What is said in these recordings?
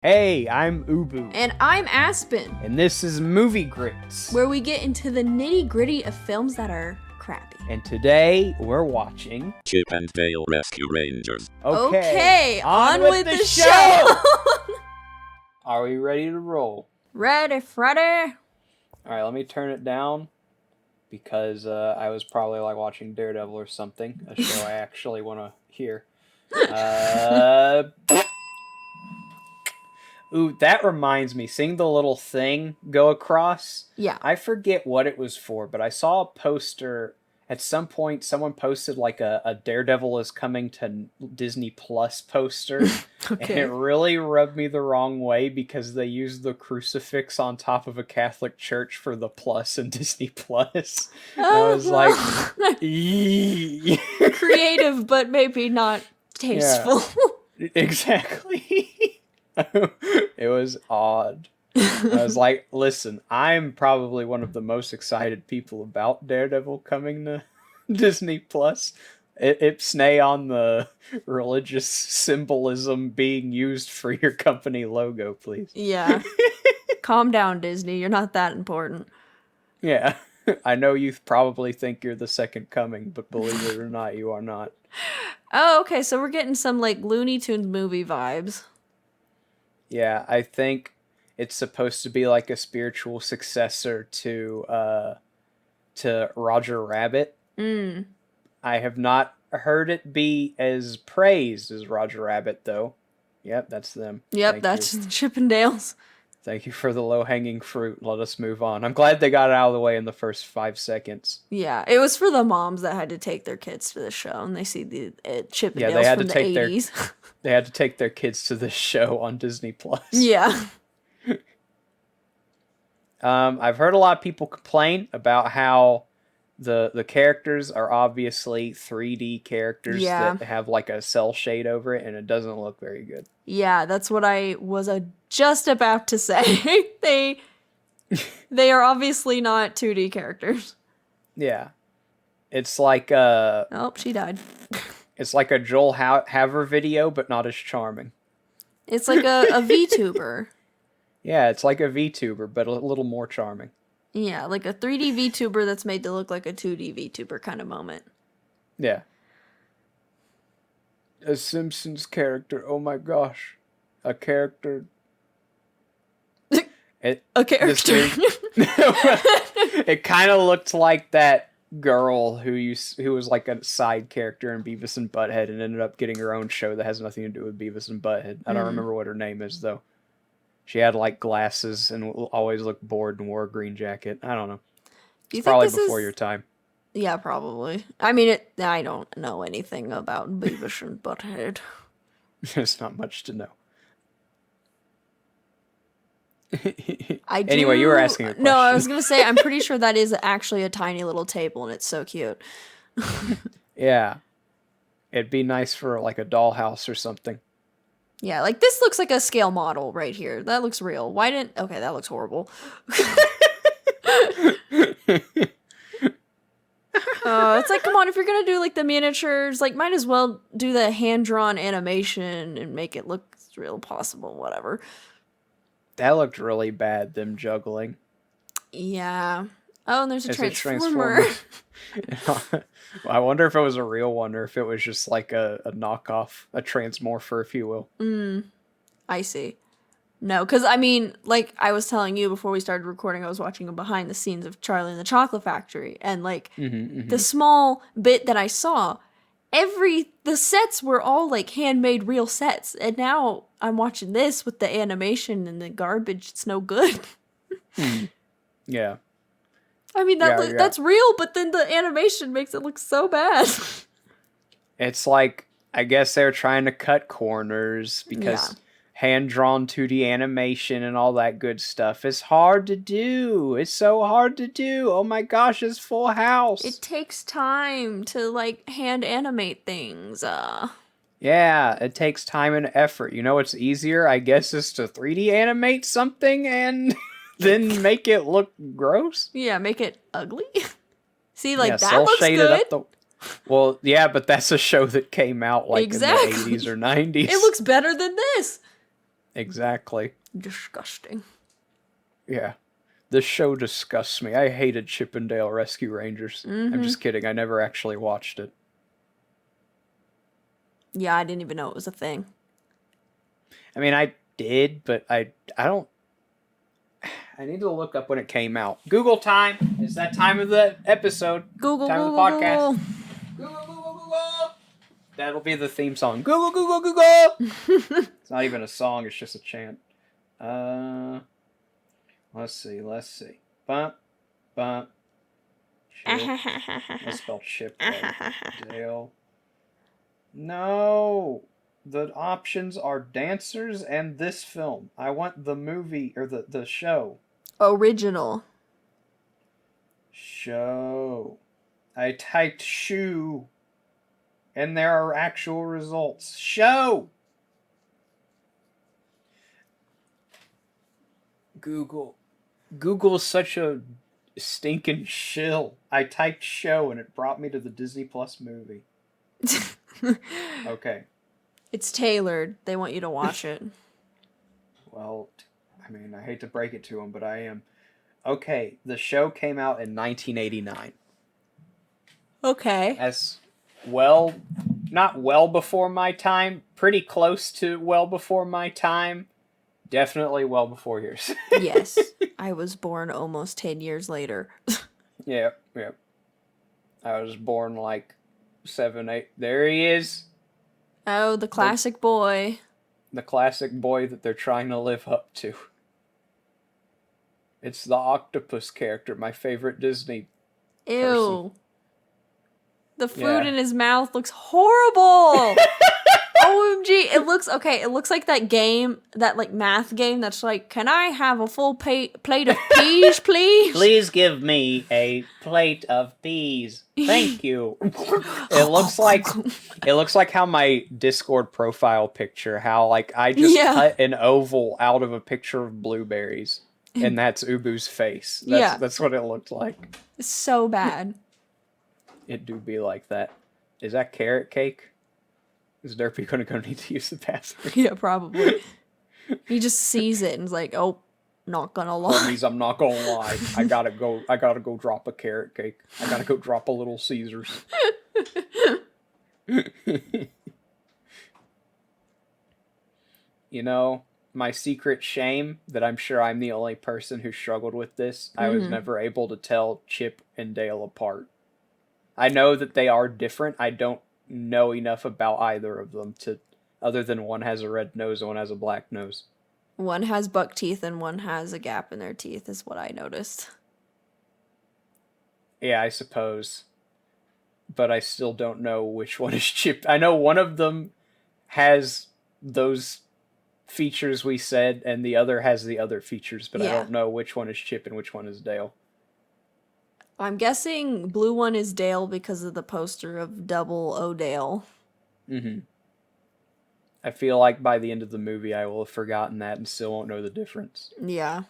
Hey, I'm Ubu. And I'm Aspen, And this is Movie Grits. where we get into the nitty-gritty of films that are crappy. And today, we're watching... Chip and Dale Rescue Rangers. Okay, on with the show! Are we ready to roll? Ready, Freddy? Alright, let me turn it down. Because I was probably like watching Daredevil or something. A show I actually want to hear. Ooh, that reminds me. Seeing the little thing go across. Yeah. I forget what it was for, but I saw a poster. At some point, someone posted like a Daredevil is coming to Disney Plus poster. Okay. And it really rubbed me the wrong way because they used the crucifix on top of a Catholic church for the plus in Disney Plus. I was like, eee. Creative, but maybe not tasteful. Yeah, exactly. It was odd. I was like, listen, I'm probably one of the most excited people about Daredevil coming to Disney Plus. Ipsnay on the religious symbolism being used for your company logo, please. Yeah. Calm down, Disney. You're not that important. Yeah. I know you probably think you're the second coming, but believe it or not, you are not. Oh, okay, so we're getting some, like, Looney Tunes movie vibes. Yeah, I think it's supposed to be like a spiritual successor to Roger Rabbit. Mm. I have not heard it be as praised as Roger Rabbit, though. Yep, that's them. Yep, Thank that's you. Chippendales. Thank you for the low-hanging fruit. Let us move on. I'm glad they got it out of the way in the first 5 seconds. Yeah, it was for the moms that had to take their kids to the show, and they see the Chippendales they had from to the take 80s. They had to take their kids to this show on Disney Plus. Yeah. I've heard a lot of people complain about how the characters are obviously 3D characters that have like a cell shade over it, and it doesn't look very good. Yeah, that's what I was just about to say. They are obviously not 2D characters. Yeah. It's like Oh, she died. It's like a Joel Haver video, but not as charming. It's like a VTuber. Yeah, it's like a VTuber, but a little more charming. Yeah, like a 3D VTuber that's made to look like a 2D VTuber kind of moment. Yeah. A Simpsons character. Oh my gosh. A character. A character. It kind of looked like that girl who was like a side character in Beavis and Butthead and ended up getting her own show that has nothing to do with Beavis and Butthead. I don't remember what her name is, though. She had like glasses and always looked bored and wore a green jacket. I don't know. It's probably before your time. Yeah, probably. I mean, I don't know anything about Beavis and Butthead. There's not much to know. Anyway, you were asking a question. No, I was going to say, I'm pretty sure that is actually a tiny little table, and it's so cute. Yeah. It'd be nice for like a dollhouse or something. Yeah, like this looks like a scale model right here. That looks real. Okay, that looks horrible. It's like, come on, if you're going to do like the miniatures, like might as well do the hand-drawn animation and make it look as real possible, whatever. That looked really bad, them juggling. Yeah. Oh, and there's a transformer. Well, I wonder if it was a real one or if it was just like a knockoff, a transmorpher, if you will. I see. No, because I mean, like I was telling you before we started recording, I was watching a behind the scenes of Charlie and the Chocolate Factory, and like the small bit that I saw, the sets were all like handmade real sets, and now I'm watching this with the animation and the garbage. It's no good. Yeah. I mean, that's real, but then the animation makes it look so bad. It's like, I guess they're trying to cut corners because hand-drawn 2D animation and all that good stuff is hard to do. It's so hard to do. Oh my gosh, it's Full House. It takes time to, like, hand animate things. Yeah, it takes time and effort. You know what's easier, I guess, is to 3D animate something and... then make it look gross? Yeah, make it ugly. See, like, that looks good. Well, yeah, but that's a show that came out, like, in the 80s or 90s. It looks better than this. Exactly. Disgusting. Yeah. This show disgusts me. I hated Chip and Dale Rescue Rangers. I'm just kidding. I never actually watched it. Yeah, I didn't even know it was a thing. I mean, I did, but I don't. I need to look up when it came out. Google time. It's that time of the episode. Google, Time Google, of the podcast. Google. Google, Google, Google. That'll be the theme song. Google, Google, Google. It's not even a song. It's just a chant. Let's see. Bump, bump. Chip. Let's spell Chip right. Dale. No. The options are dancers and this film. I want the movie or the show. Original. Show. I typed shoe. And there are actual results. Show! Google. Google's such a stinking shill. I typed show and it brought me to the Disney Plus movie. Okay. It's tailored. They want you to watch it. Well, I mean, I hate to break it to them, but I am. Okay, the show came out in 1989. Okay. As well, not well before my time, pretty close to well before my time, definitely well before yours. Yes. I was born almost 10 years later. Yeah. I was born like 7, 8. There he is. Oh, the classic boy. The classic boy that they're trying to live up to. It's the octopus character, my favorite Disney. Ew. Person. The food in his mouth looks horrible. OMG. It looks like that game, that like math game that's like, can I have a full plate of peas, please? Please give me a plate of peas. Thank you. It looks like how my Discord profile picture, how like I just cut an oval out of a picture of blueberries. And that's Ubu's face. That's what it looked like. It's so bad. It do be like that. Is that carrot cake? Is Derpy gonna need to use the bathroom? Yeah, probably. He just sees it and is like, oh, not gonna lie. Homies, I'm not gonna lie. I gotta go drop a carrot cake. I gotta go drop a Little Caesars. You know, my secret shame that I'm sure I'm the only person who struggled with this. I was never able to tell Chip and Dale apart. I know that they are different. I don't know enough about either of them to, other than one has a red nose and one has a black nose. One has buck teeth and one has a gap in their teeth, is what I noticed. Yeah, I suppose. But I still don't know which one is Chip. I know one of them has those features we said, and the other has the other features, but I don't know which one is Chip and which one is Dale. I'm guessing blue one is Dale because of the poster of Double O'Dale. Mm-hmm. I feel like by the end of the movie I will have forgotten that and still won't know the difference. Yeah.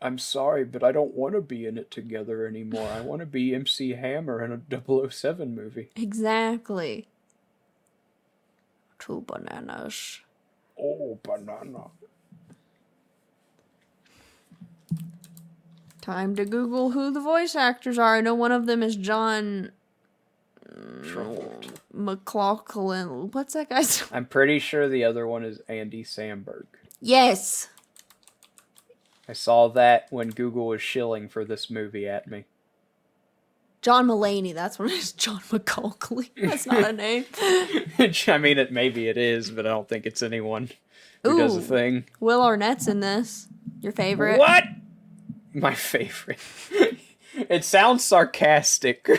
I'm sorry, but I don't want to be in it together anymore. I want to be MC Hammer in a 007 movie. Exactly. 2 bananas. Oh, banana. Time to Google who the voice actors are. I know one of them is John McLaughlin. What's that guy's name? I'm pretty sure the other one is Andy Samberg. Yes. I saw that when Google was shilling for this movie at me. John Mulaney, that's what it is. John McLaughlin. That's not a name. I mean, maybe it is, but I don't think it's anyone who does a thing. Will Arnett's in this. Your favorite? What? My favorite. It sounds sarcastic,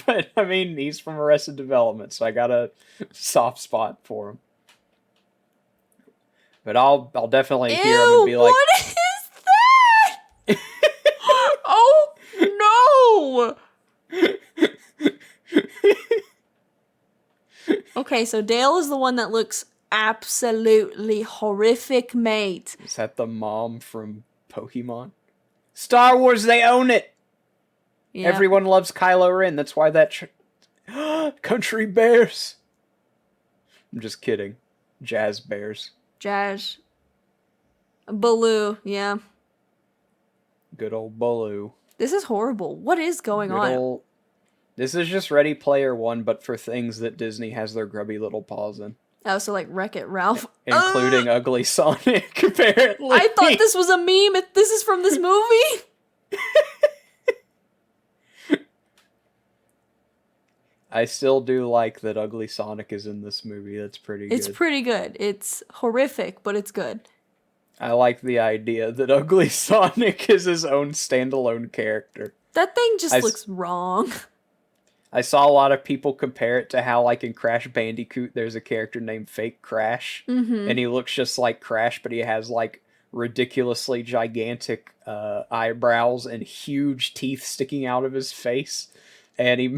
but I mean, he's from Arrested Development, so I got a soft spot for him. But I'll definitely hear him and be like, what is that? Oh, no! Okay, so Dale is the one that looks absolutely horrific, mate. Is that the mom from Pokemon? Star Wars, they own it! Yeah. Everyone loves Kylo Ren, that's why that... Country bears. I'm just kidding. Jazz bears. Jazz. Baloo, yeah. Good old Baloo. This is horrible. What is going on? This is just Ready Player One, but for things that Disney has their grubby little paws in. Oh, so like Wreck-It Ralph. Including Ugly Sonic, apparently. I thought this was a meme. This is from this movie. I still do like that Ugly Sonic is in this movie. That's pretty good. It's pretty good. It's horrific, but it's good. I like the idea that Ugly Sonic is his own standalone character. That thing just looks wrong. I saw a lot of people compare it to how, like, in Crash Bandicoot, there's a character named Fake Crash, and he looks just like Crash, but he has, like, ridiculously gigantic eyebrows and huge teeth sticking out of his face. And he...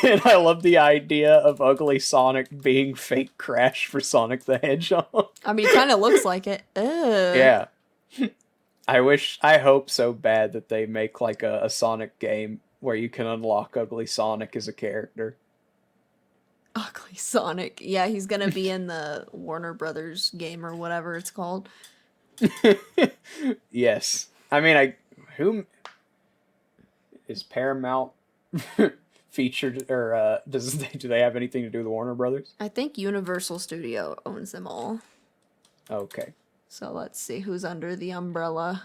and I love the idea of Ugly Sonic being Fake Crash for Sonic the Hedgehog. I mean, it kind of looks like it. Ugh. Yeah. I hope so bad that they make, like, a Sonic game where you can unlock Ugly Sonic as a character. Ugly Sonic. Yeah, he's gonna be in the Warner Brothers game or whatever it's called. Yes. I mean, who is Paramount featured, or do they have anything to do with Warner Brothers? I think Universal Studio owns them all. Okay. So let's see who's under the umbrella.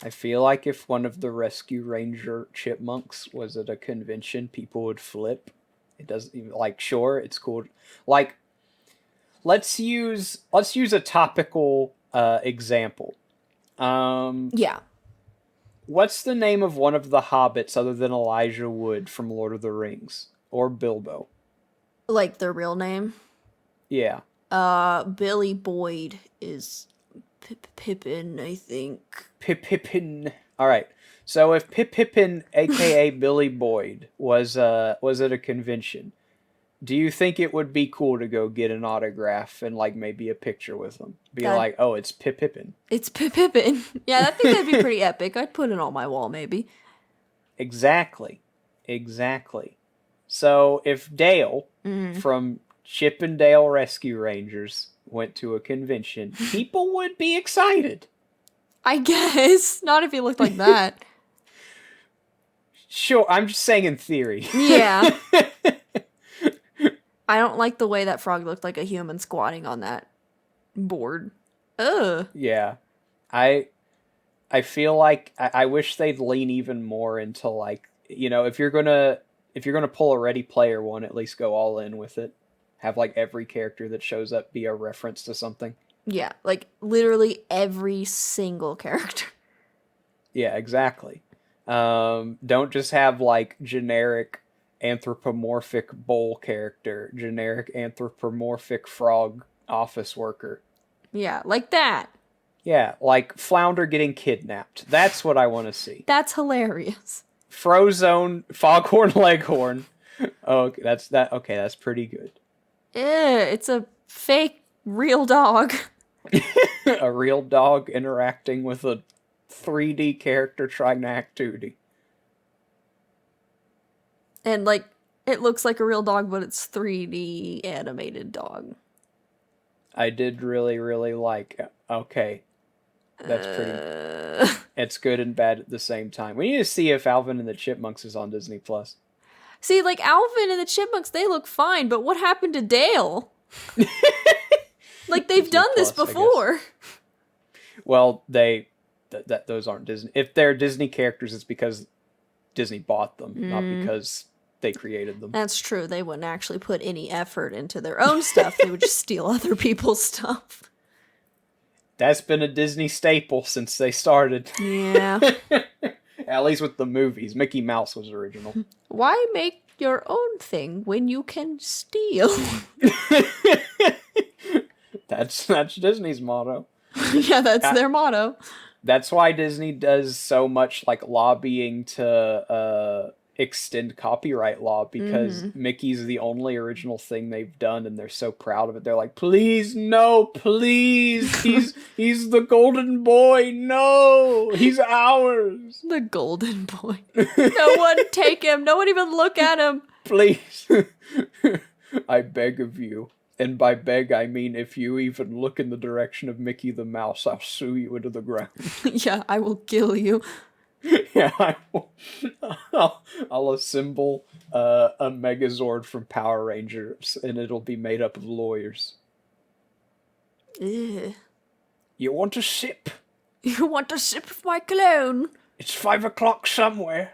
I feel like if one of the Rescue Ranger chipmunks was at a convention, people would flip. It doesn't even, like, sure, it's cool. Like, let's use a topical example. Yeah. What's the name of one of the hobbits other than Elijah Wood from Lord of the Rings or Bilbo? Like their real name? Yeah. Billy Boyd is Pippin, I think. Pippin. All right. So if Pippin, aka Billy Boyd, was at a convention, do you think it would be cool to go get an autograph and, like, maybe a picture with him? Like, oh, it's Pippin. It's Pippin. Yeah, I think that'd be pretty epic. I'd put it on my wall, maybe. Exactly. So if Dale from Chip and Dale Rescue Rangers went to a convention, people would be excited. I guess. Not if he looked like that. Sure, I'm just saying in theory. Yeah. I don't like the way that frog looked like a human squatting on that board. Ugh. Yeah. I feel like I wish they'd lean even more into, like, you know, if you're gonna pull a Ready Player One, at least go all in with it. Have, like, every character that shows up be a reference to something. Yeah, like literally every single character. Yeah, exactly. Don't just have, like, generic anthropomorphic bowl character, generic anthropomorphic frog office worker. Yeah, like that. Yeah, like Flounder getting kidnapped. That's what I want to see. That's hilarious. Frozone, Foghorn Leghorn. Okay, that's pretty good. It's a fake real dog. A real dog interacting with a 3D character trying to act 2D. And, like, it looks like a real dog, but it's 3D animated dog. I did really, really like... Okay. That's pretty... It's good and bad at the same time. We need to see if Alvin and the Chipmunks is on Disney+. See, like, Alvin and the Chipmunks, they look fine, but what happened to Dale? Like, they've done this before. Well, those aren't Disney. If they're Disney characters, it's because Disney bought them, not because they created them. That's true. They wouldn't actually put any effort into their own stuff. They would just steal other people's stuff. That's been a Disney staple since they started. Yeah. At least with the movies. Mickey Mouse was original. Why make your own thing when you can steal? That's Disney's motto. Yeah, that's their motto. That's why Disney does so much, like, lobbying to extend copyright law because Mickey's the only original thing they've done, and they're so proud of it. They're like, please, no, please, he's the golden boy. No, he's ours. The golden boy. No one take him. No one even look at him. Please. I beg of you. And by beg, I mean if you even look in the direction of Mickey the Mouse, I'll sue you into the ground. Yeah, I will kill you. Yeah, I will. I'll assemble a Megazord from Power Rangers, and it'll be made up of lawyers. Ugh. You want a sip? You want a sip of my cologne? It's 5 o'clock somewhere.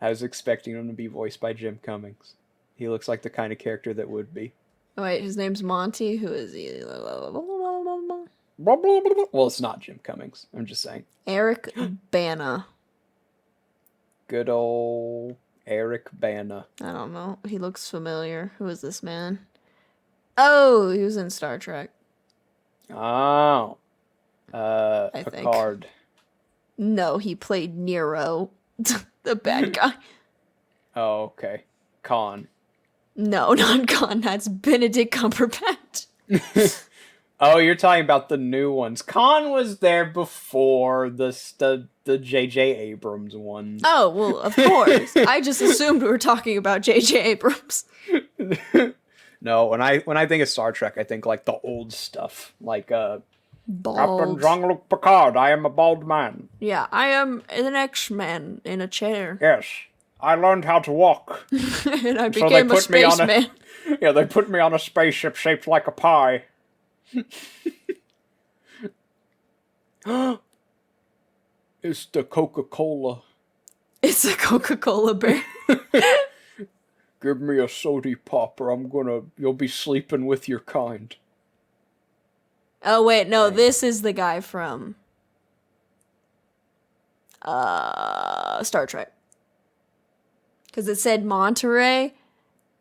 I was expecting him to be voiced by Jim Cummings. He looks like the kind of character that would be. Oh, wait, his name's Monty. Who is he? Well, it's not Jim Cummings. I'm just saying. Eric Bana. Good old Eric Bana. I don't know. He looks familiar. Who is this man? Oh, he was in Star Trek. Oh. I think. Picard. No, he played Nero, the bad guy. Oh, okay. Khan. No, not Khan. That's Benedict Cumberbatch. Oh, you're talking about the new ones. Khan was there before the J.J. Abrams one. Oh, well, of course. I just assumed we were talking about J.J. Abrams. No, when I think of Star Trek, I think like the old stuff, like Captain Bald. Jean-Luc Picard. I am a bald man. Yeah, I am an X-Man in a chair. Yes, I learned how to walk. And I So they became a put me on spaceman. Yeah, they put me on a spaceship shaped like a pie. It's the Coca-Cola. It's a Coca-Cola bear. Give me a sody pop or you'll be sleeping with your kind. Oh, wait, no, this is the guy from Star Trek. Because it said Monterey.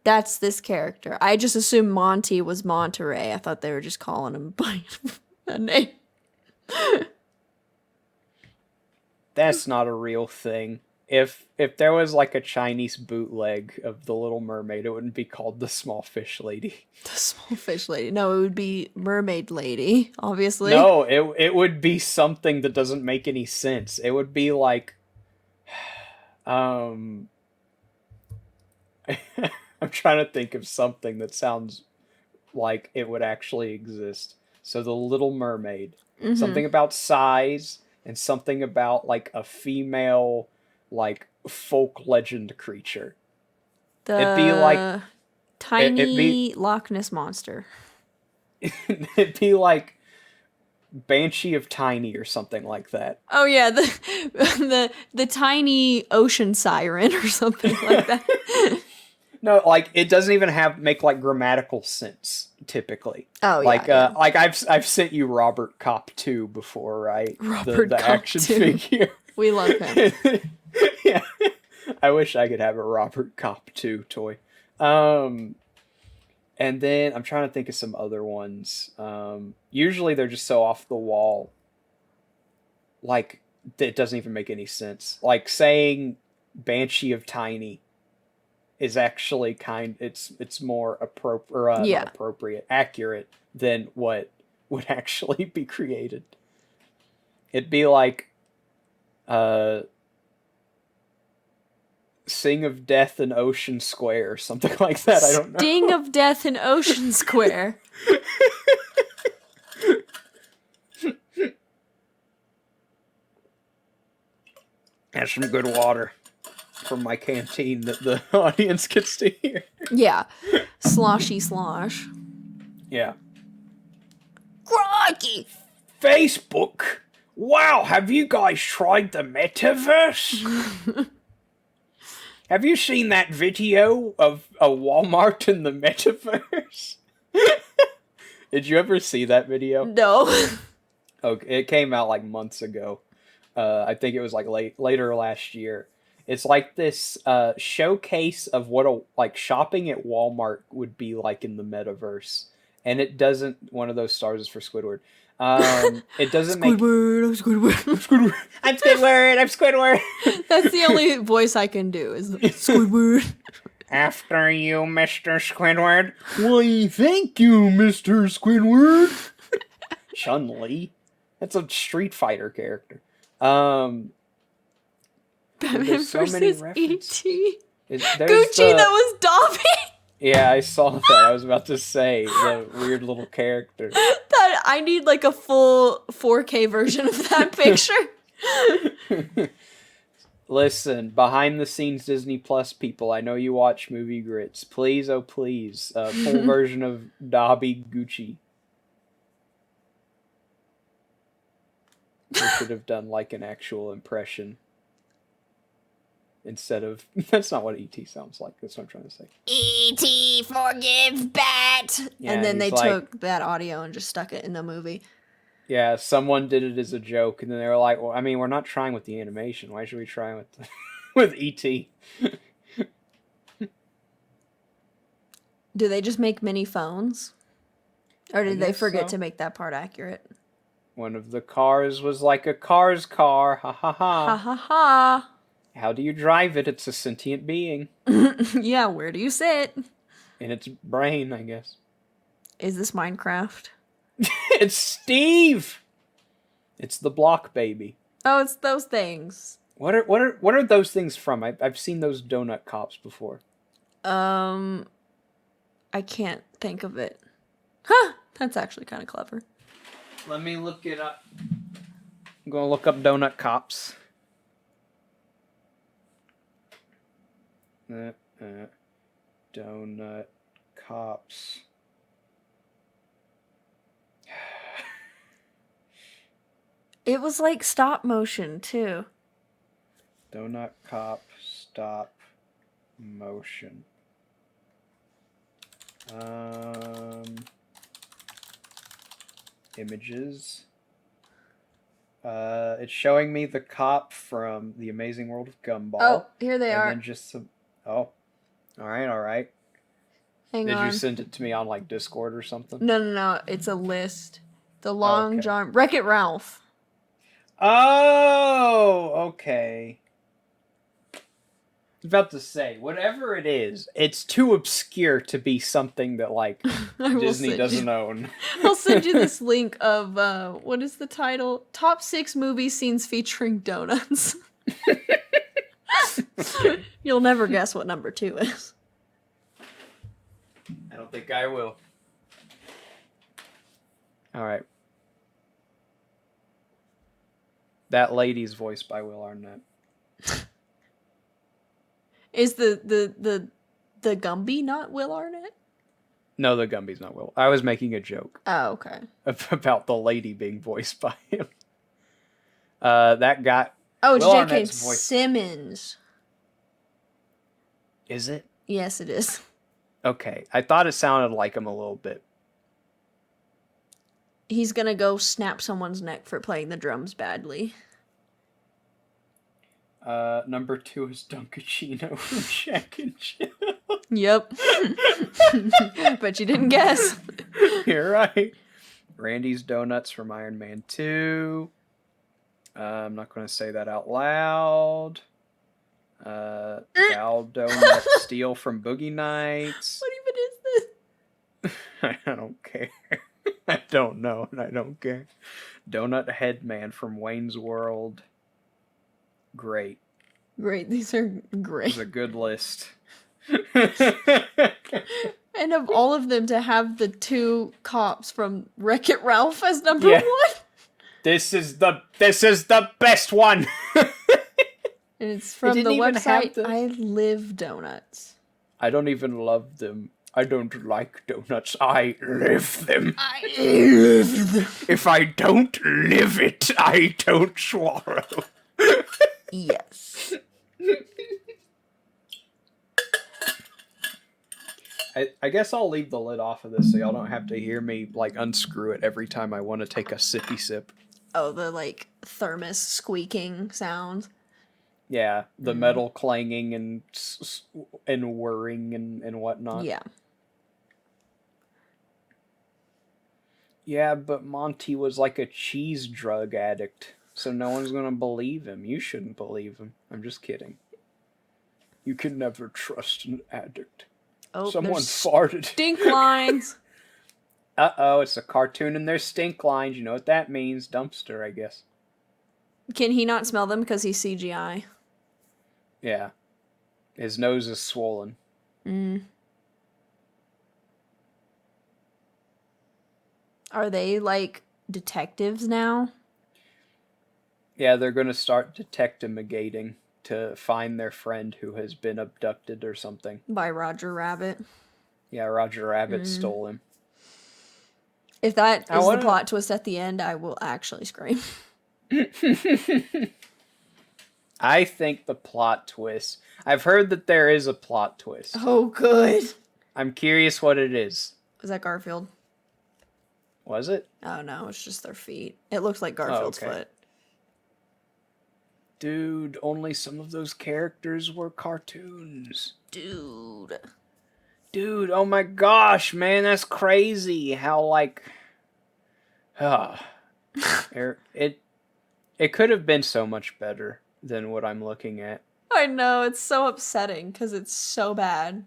That's this character. I just assumed Monty was Monterey. I thought they were just calling him by a name. That's not a real thing. If there was like a Chinese bootleg of The Little Mermaid, it wouldn't be called The Small Fish Lady. The small fish lady. No, it would be Mermaid Lady, obviously. No, it would be something that doesn't make any sense. It would be like I'm trying to think of something that sounds like it would actually exist. So The Little Mermaid. Mm-hmm. Something about size and something about like a female like folk legend creature. It'd be like tiny Loch Ness monster. it'd be like Banshee of Tiny or something like that. Oh yeah, the tiny ocean siren or something like that. No, like it doesn't even make like grammatical sense typically. Oh yeah. Like yeah. like I've sent you Robert Cop 2 before, right? Robert the Cop action 2. figure. We love him. Yeah. I wish I could have a Robert Cop 2 toy. And then I'm trying to think of some other ones. Usually they're just so off the wall. Like it doesn't even make any sense. Like saying Banshee of Tiny is actually it's more appropriate, Yeah. not appropriate, accurate than what would actually be created. It'd be like Sing of Death in Ocean Square or something like that. I don't know. Sting of Death in Ocean Square. That's some good water from my canteen that the audience gets to hear. Yeah. Sloshy slosh. Yeah. Crikey! Facebook? Wow, have you guys tried the metaverse? Have you seen that video of a Walmart in the metaverse? Did you ever see that video? No. Okay, it came out like months ago. I think it was like later last year. It's like this showcase of what like shopping at Walmart would be like in the metaverse. And it doesn't, one of those stars is for Squidward. It doesn't make Squidward, I'm Squidward. Squidward. I'm Squidward. I'm Squidward. That's the only voice I can do is Squidward. After you, Mr. Squidward. Why, thank you, Mr. Squidward. Chun-Li. That's a Street Fighter character. Batman There's so many versus references. E.T. There's Gucci, that was Dobby. Yeah, I saw that. I was about to say the weird little character. That I need like a full 4K version of that picture. Listen, behind the scenes Disney Plus people, I know you watch Movie Grits. Please, oh please, full version of Dobby Gucci. We should have done like an actual impression. Instead of... That's not what E.T. sounds like. That's what I'm trying to say. E.T. forgive Bat. Yeah, and then they he's like- took that audio and just stuck it in the movie. Yeah, someone did it as a joke, and then they were like, well, I mean, we're not trying with the animation. Why should we try with with E.T.? Do they just make mini phones? Or did they guess forget so. to make that part accurate? One of the cars was like a car's car. Ha ha Ha ha. ha ha. How do you drive it? It's a sentient being. Yeah, where do you sit? In its brain, I guess. Is this Minecraft? It's Steve! It's the block baby. Oh, it's those things. What are those things from? I've seen those donut cops before. I can't think of it. Huh, that's actually kind of clever. Let me look it up. I'm gonna look up donut cops. Donut cops. It was like stop motion, too. Donut cop stop motion. Images. It's showing me the cop from The Amazing World of Gumball. Oh, here they are. And then just some... Oh. Alright. Hang Did on. you send it to me on, like, Discord or something? No. It's a list. The Long okay. John... Wreck-It Ralph. Oh, okay. I was about to say, whatever it is, it's too obscure to be something that, like, I will Disney send doesn't you- own. I'll send you this link of, what is the title? Top 6 movie scenes featuring donuts. You'll never guess what number 2 is. I don't think I will. Alright. That lady's voiced by Will Arnett. Is the Gumby not Will Arnett? No, the Gumby's not Will. I was making a joke Oh, okay. about the lady being voiced by him. That guy... Oh, it's Will J.K. Arnett's voice. Simmons. Is it? Yes, it is. Okay. I thought it sounded like him a little bit. He's gonna go snap someone's neck for playing the drums badly. Number 2 is Dunkachino from Jack and Jill. Yep. But you didn't guess. You're right. Randy's Donuts from Iron Man 2. I'm not going to say that out loud. Val Donut Steel from Boogie Nights. What even is this? I don't care. I don't know, and I don't care. Donut Headman from Wayne's World. Great. Great, these are It's great. a good list. And of all of them to have the 2 cops from Wreck-It Ralph as number Yeah. 1. This is the best one. And it's from the didn't even have website the- I Live Donuts. I don't even love them. I don't like donuts. I live them. I live them. If I don't live it, I don't swallow. Yes. I guess I'll leave the lid off of this so y'all don't have to hear me like unscrew it every time I want to take a sippy sip. Oh, the like thermos squeaking sound. Yeah, the metal clanging and whirring and whatnot. Yeah. Yeah, but Monty was like a cheese drug addict, so no one's gonna believe him. You shouldn't believe him. I'm just kidding. You can never trust an addict. Oh, Someone there's farted. stink lines. Uh-oh, it's a cartoon and there's stink lines. You know what that means. Dumpster, I guess. Can he not smell them because he's CGI? Yeah. His nose is swollen. Are they, like, detectives now? Yeah, they're gonna start detectivigating to find their friend who has been abducted or something. By Roger Rabbit. Yeah, Roger Rabbit stole him. If that is the plot twist at the end, I will actually scream. I think the plot twist... I've heard that there is a plot twist. Oh, good. I'm curious what it is. Was that Garfield? Was it? Oh, no, it's just their feet. It looks like Garfield's foot. Dude, only some of those characters were cartoons. Dude, oh my gosh, man, that's crazy how, like... it could have been so much better than what I'm looking at. I know, it's so upsetting because it's so bad.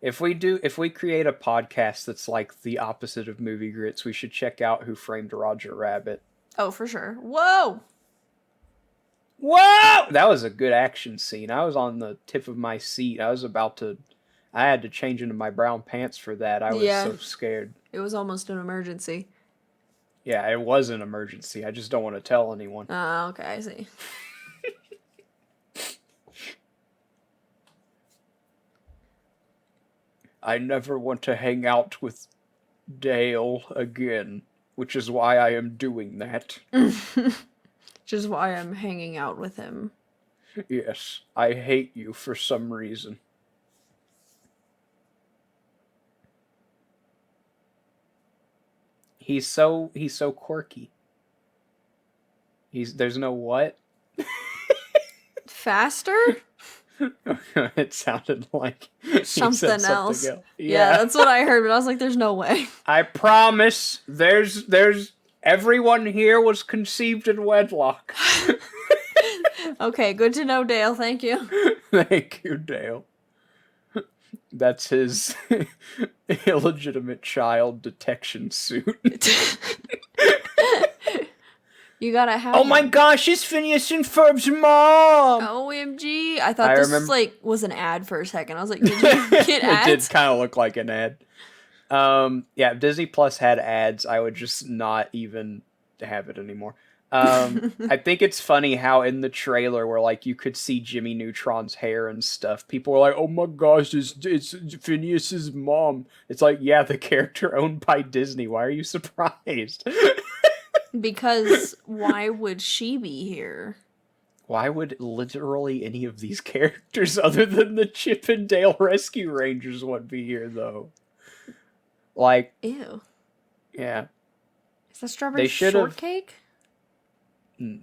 If we create a podcast that's like the opposite of Movie Grits, we should check out Who Framed Roger Rabbit. Oh, for sure. Whoa! That was a good action scene. I was on the tip of my seat. I had to change into my brown pants for that. I was so scared. It was almost an emergency. Yeah, it was an emergency. I just don't want to tell anyone. Oh, okay, I see. I never want to hang out with Dale again, which is why I am doing that. Which is why I'm hanging out with him. Yes, I hate you for some reason. He's so quirky. There's no what? Faster? It sounded like something else. Yeah, that's what I heard, but I was like, there's no way. I promise there's everyone here was conceived in wedlock. Okay, good to know, Dale. Thank you. Thank you, Dale. That's his illegitimate child detection suit. You gotta have. Oh my gosh, it's Phineas and Ferb's mom! OMG. I thought this was an ad for a second. I was like, did you get ads? It did kind of look like an ad. Yeah, if Disney Plus had ads, I would just not even have it anymore. I think it's funny how in the trailer where like you could see Jimmy Neutron's hair and stuff, people were like, oh my gosh, it's Phineas's mom. It's like, yeah, the character owned by Disney. Why are you surprised? Because why would she be here? Why would literally any of these characters other than the Chip and Dale Rescue Rangers would be here, though? Like... Ew. Yeah. Is that strawberry shortcake?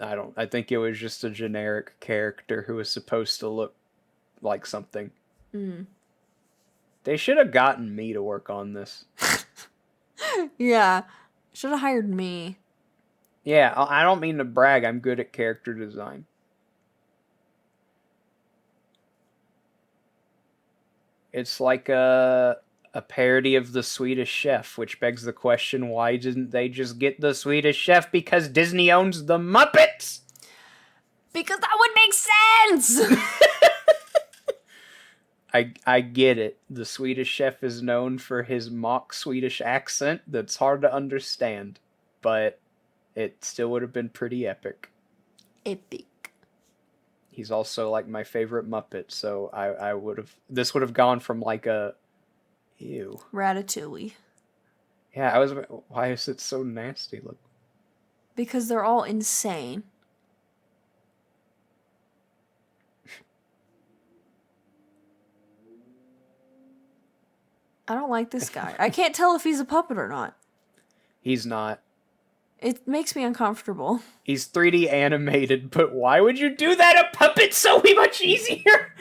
I think it was just a generic character who was supposed to look like something. They should have gotten me to work on this. Yeah. Should have hired me. Yeah, I don't mean to brag. I'm good at character design. It's like a parody of The Swedish Chef, which begs the question, why didn't they just get The Swedish Chef? Because Disney owns the Muppets! Because that would make sense! I get it. The Swedish Chef is known for his mock Swedish accent that's hard to understand, but it still would have been pretty epic. Epic. He's also like my favorite Muppet, so this would have gone from like a ew. Ratatouille. Yeah, why is it so nasty? Look. Because they're all insane. I don't like this guy. I can't tell if he's a puppet or not. He's not. It makes me uncomfortable. He's 3D animated, but why would you do that? A puppet's so much easier!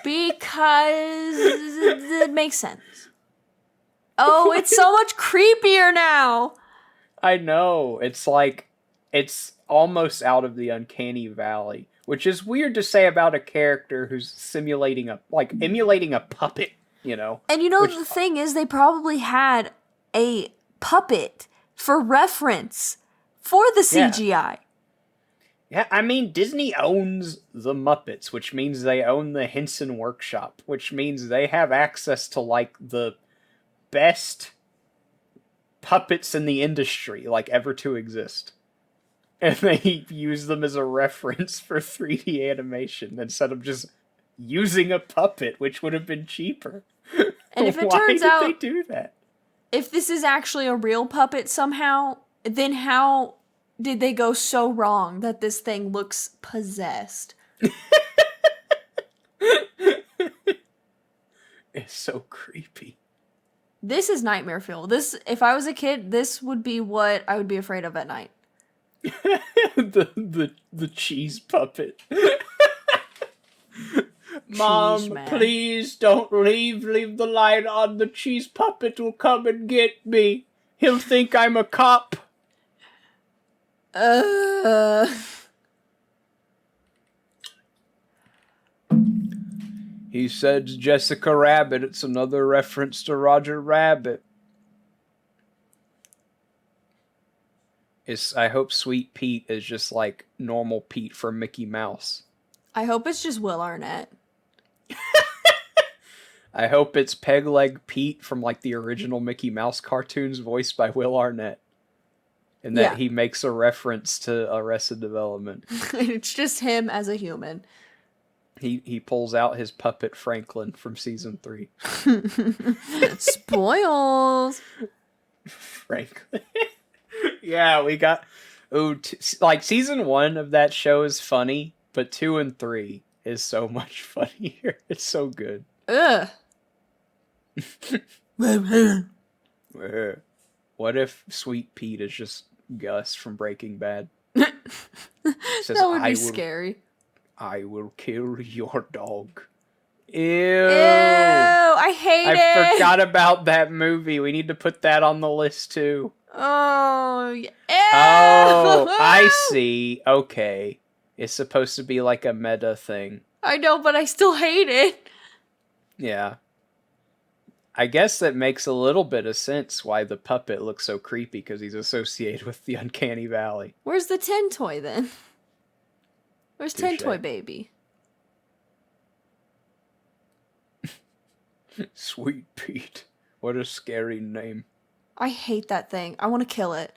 Because it makes sense. Oh, it's so much creepier now! I know. It's like it's almost out of the uncanny valley, which is weird to say about a character who's simulating emulating a puppet, you know. And you know, Which the thing is, they probably had a puppet for reference for the CGI. Yeah, I mean, Disney owns the Muppets, which means they own the Henson Workshop, which means they have access to, like, the best puppets in the industry, like, ever to exist. And they use them as a reference for 3D animation instead of just using a puppet, which would have been cheaper. And if it Why turns did out, they do that? if this is actually a real puppet somehow, then how did they go so wrong that this thing looks possessed? It's so creepy. This is nightmare fuel. This, if I was a kid, this would be what I would be afraid of at night. the cheese puppet. Mom, man. please don't leave. Leave the light on. The cheese puppet will come and get me. He'll think I'm a cop. He said Jessica Rabbit. It's another reference to Roger Rabbit. I hope Sweet Pete is just like normal Pete from Mickey Mouse. I hope it's just Will Arnett. I hope it's Peg Leg Pete from like the original Mickey Mouse cartoons voiced by Will Arnett. And that he makes a reference to Arrested Development. It's just him as a human. He pulls out his puppet Franklin from season 3. Spoils. Franklin. Yeah, we got... like, season 1 of that show is funny, but 2 and 3 is so much funnier. It's so good. Ugh. What if Sweet Pete is just Gus from Breaking Bad? Says, that would be scary. I will kill your dog. Ew. Ew, I hate it. I forgot about that movie. We need to put that on the list too. Oh, ew. Oh, I see. Okay. It's supposed to be like a meta thing. I know, but I still hate it. Yeah. I guess that makes a little bit of sense why the puppet looks so creepy, because he's associated with the Uncanny Valley. Where's the Tin Toy then? Where's Tin Toy Baby? Sweet Pete. What a scary name. I hate that thing. I want to kill it.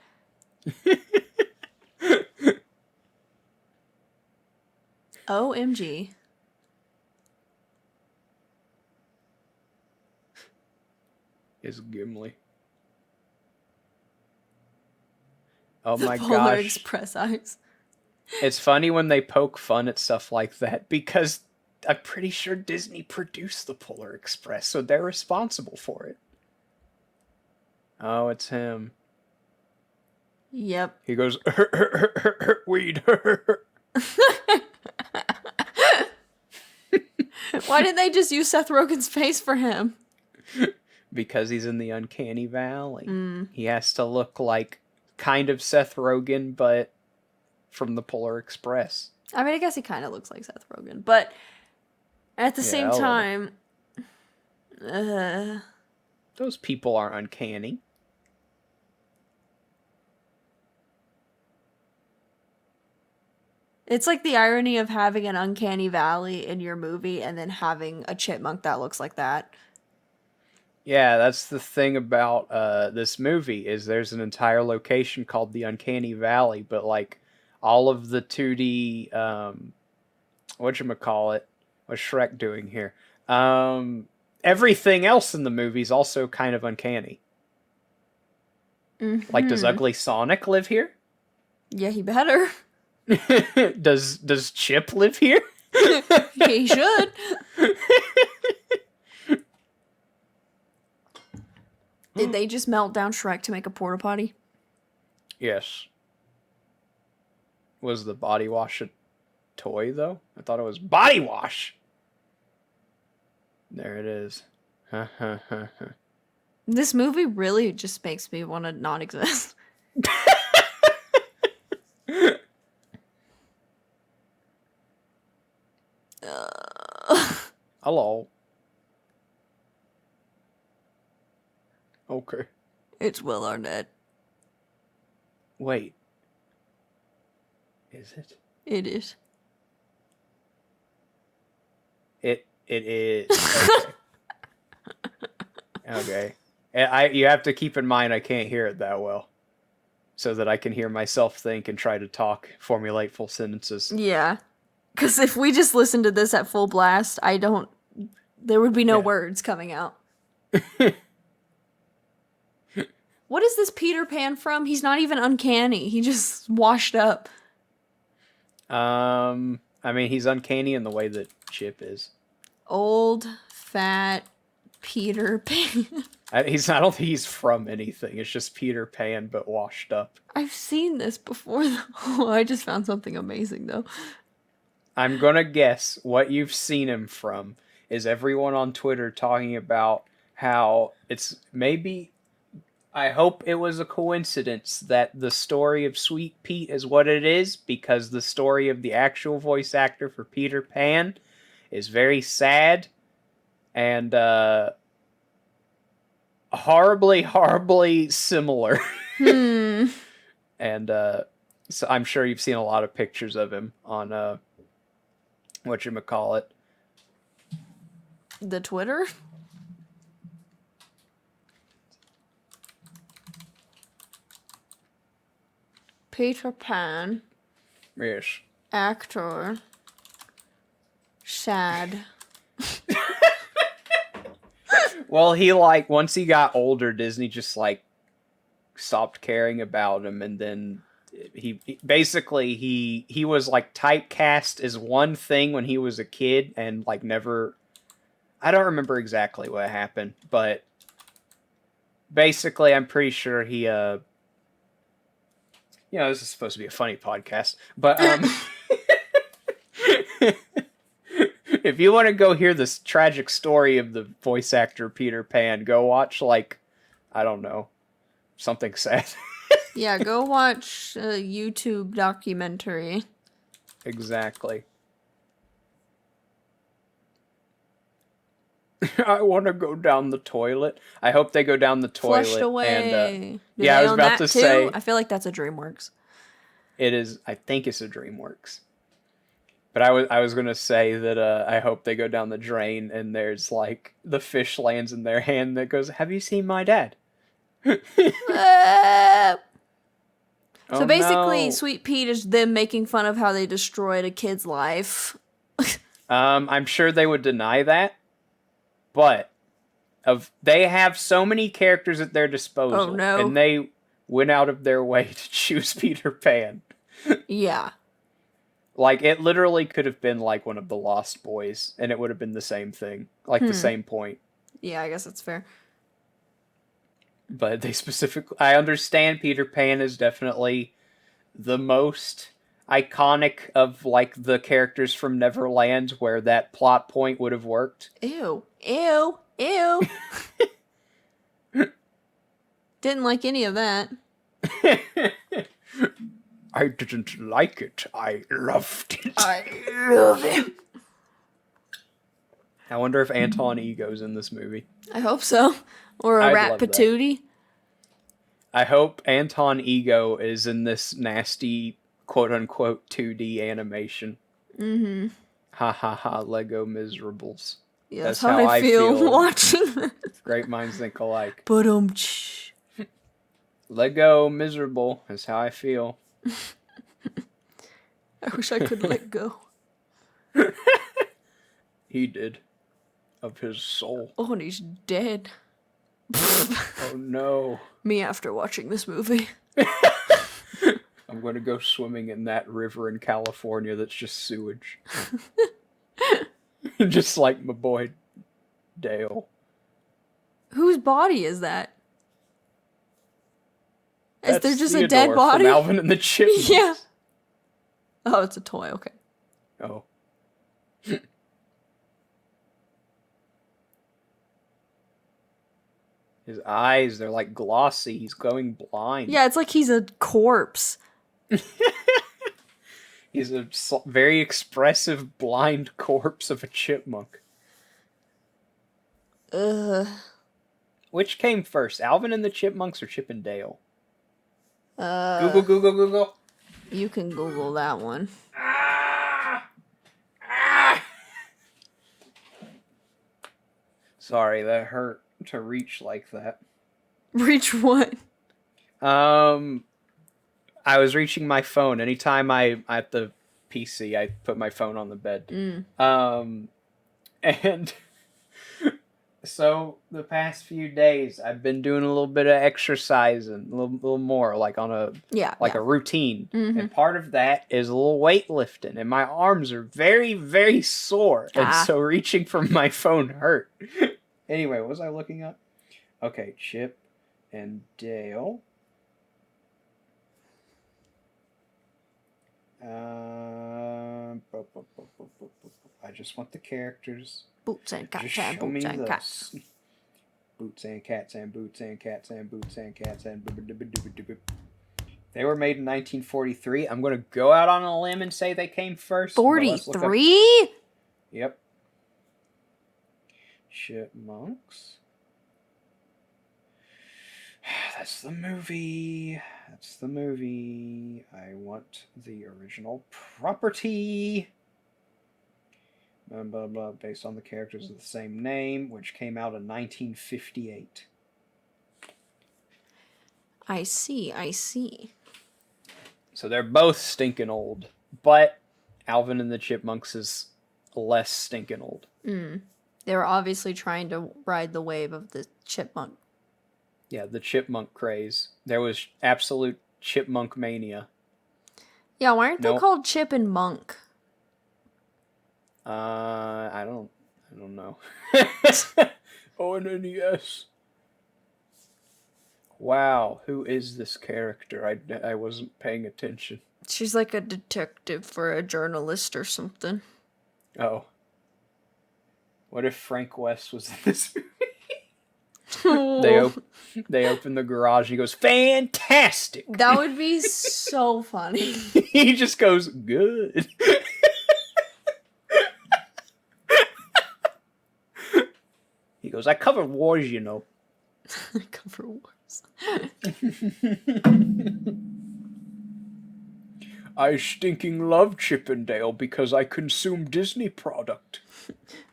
OMG. Is Gimli. Oh my gosh. Polar Express eyes. It's funny when they poke fun at stuff like that, because I'm pretty sure Disney produced the Polar Express, so they're responsible for it. Oh, it's him. Yep. He goes, weed. Why didn't they just use Seth Rogen's face for him? Because he's in the Uncanny Valley. Mm. He has to look like kind of Seth Rogen, but from the Polar Express. I mean, I guess he kind of looks like Seth Rogen, but at the same time, those people are uncanny. It's like the irony of having an uncanny valley in your movie and then having a chipmunk that looks like that. Yeah, that's the thing about this movie, is there's an entire location called the Uncanny Valley, but like all of the 2D, whatchamacallit, what's Shrek doing here? Everything else in the movie is also kind of uncanny. Mm-hmm. Like, does Ugly Sonic live here? Yeah, he better. Does Chip live here? He should. Did they just melt down Shrek to make a porta potty? Yes. Was the body wash a toy, though? I thought it was body wash! There it is. This movie really just makes me want to not exist. Hello. Okay. It's Will Arnett. Wait. Is it? It is. It is. Okay. Okay. And you have to keep in mind I can't hear it that well. So that I can hear myself think and try to formulate full sentences. Yeah. Because if we just listened to this at full blast, there would be no words coming out. What is this Peter Pan from? He's not even uncanny. He just washed up. I mean, he's uncanny in the way that Chip is. Old, fat Peter Pan. I don't think he's from anything. It's just Peter Pan, but washed up. I've seen this before, though. I just found something amazing, though. I'm gonna guess what you've seen him from is everyone on Twitter talking about how it's maybe... I hope it was a coincidence that the story of Sweet Pete is what it is, because the story of the actual voice actor for Peter Pan is very sad and horribly, horribly similar. And so I'm sure you've seen a lot of pictures of him on whatchamacallit. The Twitter? Peter Pan. Yes. Actor. Sad. Well, once he got older, Disney just, stopped caring about him, and then he was, typecast as one thing when he was a kid, and, never... I don't remember exactly what happened, but basically, I'm pretty sure he, this is supposed to be a funny podcast, but, if you want to go hear this tragic story of the voice actor Peter Pan, go watch, I don't know, something sad. Yeah, go watch a YouTube documentary. Exactly. I want to go down the toilet. I hope they go down the toilet. Flushed away. And, yeah, I was about to say... I feel like that's a DreamWorks. It is. I think it's a DreamWorks. But I was going to say that I hope they go down the drain and there's, the fish lands in their hand that goes, "Have you seen my dad?" So basically, no. Sweet Pete is them making fun of how they destroyed a kid's life. I'm sure they would deny that. But they have so many characters at their disposal. Oh, no. And they went out of their way to choose Peter Pan. Yeah. It literally could have been one of the Lost Boys, and it would have been the same thing. The same point. Yeah, I guess that's fair. But they I understand Peter Pan is definitely the most iconic of, the characters from Neverland, where that plot point would have worked. Ew. Ew. Ew. Didn't like any of that. I didn't like it. I loved it. I love it. I wonder if Anton Ego's in this movie. I hope so. Or a I'd rat love that. patootie. I hope Anton Ego is in this nasty, quote-unquote, 2D animation. Mm-hmm. Ha ha ha, Lego miserables. Yeah, that's how I feel watching this. Great minds think alike. But Lego miserable is how I feel. I wish I could let go. He did. Of his soul. Oh, and he's dead. Oh no. Me after watching this movie. I'm going to go swimming in that river in California that's just sewage. Just like my boy Dale. Whose body is that? Is there just Theodore a dead body? From Alvin and the Chipmunks. Yeah. Oh, it's a toy. Okay. Oh. His eyes, they're glossy. He's going blind. Yeah, it's like he's a corpse. He's a very expressive blind corpse of a chipmunk. Ugh. Which came first, Alvin and the Chipmunks or Chip and Dale? Uh, Google. you can Google that one. Sorry, that hurt to reach like that. Reach what? I was reaching my phone. Anytime I at the PC, I put my phone on the bed. And so the past few days, I've been doing a little bit of exercising, a little more, like on a a routine. And part of that is a little weightlifting, and my arms are very, very sore, and so reaching for my phone hurt. Anyway, what was I looking up? Okay, Chip and Dale. I just want the characters. Boots and cats Just and show me boots and those. cats. Boots and cats and boots and cats and boots and cats and They were made in 1943. I'm going to go out on a limb and say they came first. 43? Yep. Chipmunks. That's the movie. I want the original property. Blah, blah, blah, based on the characters of the same name, which came out in 1958. I see. So they're both stinking old, but Alvin and the Chipmunks is less stinking old. They were obviously trying to ride the wave of the chipmunk. Yeah, the chipmunk craze. There was absolute chipmunk mania. Yeah, why aren't they called Chip and Monk? I don't know. Oh, an NES. Wow, who is this character? I wasn't paying attention. She's like a detective or a journalist or something. Oh. What if Frank West was in this movie? They open the garage and he goes, fantastic! That would be so funny. He just goes, good. He goes, I cover wars, you know. I cover wars. I stinking love Chip and Dale because I consume Disney product.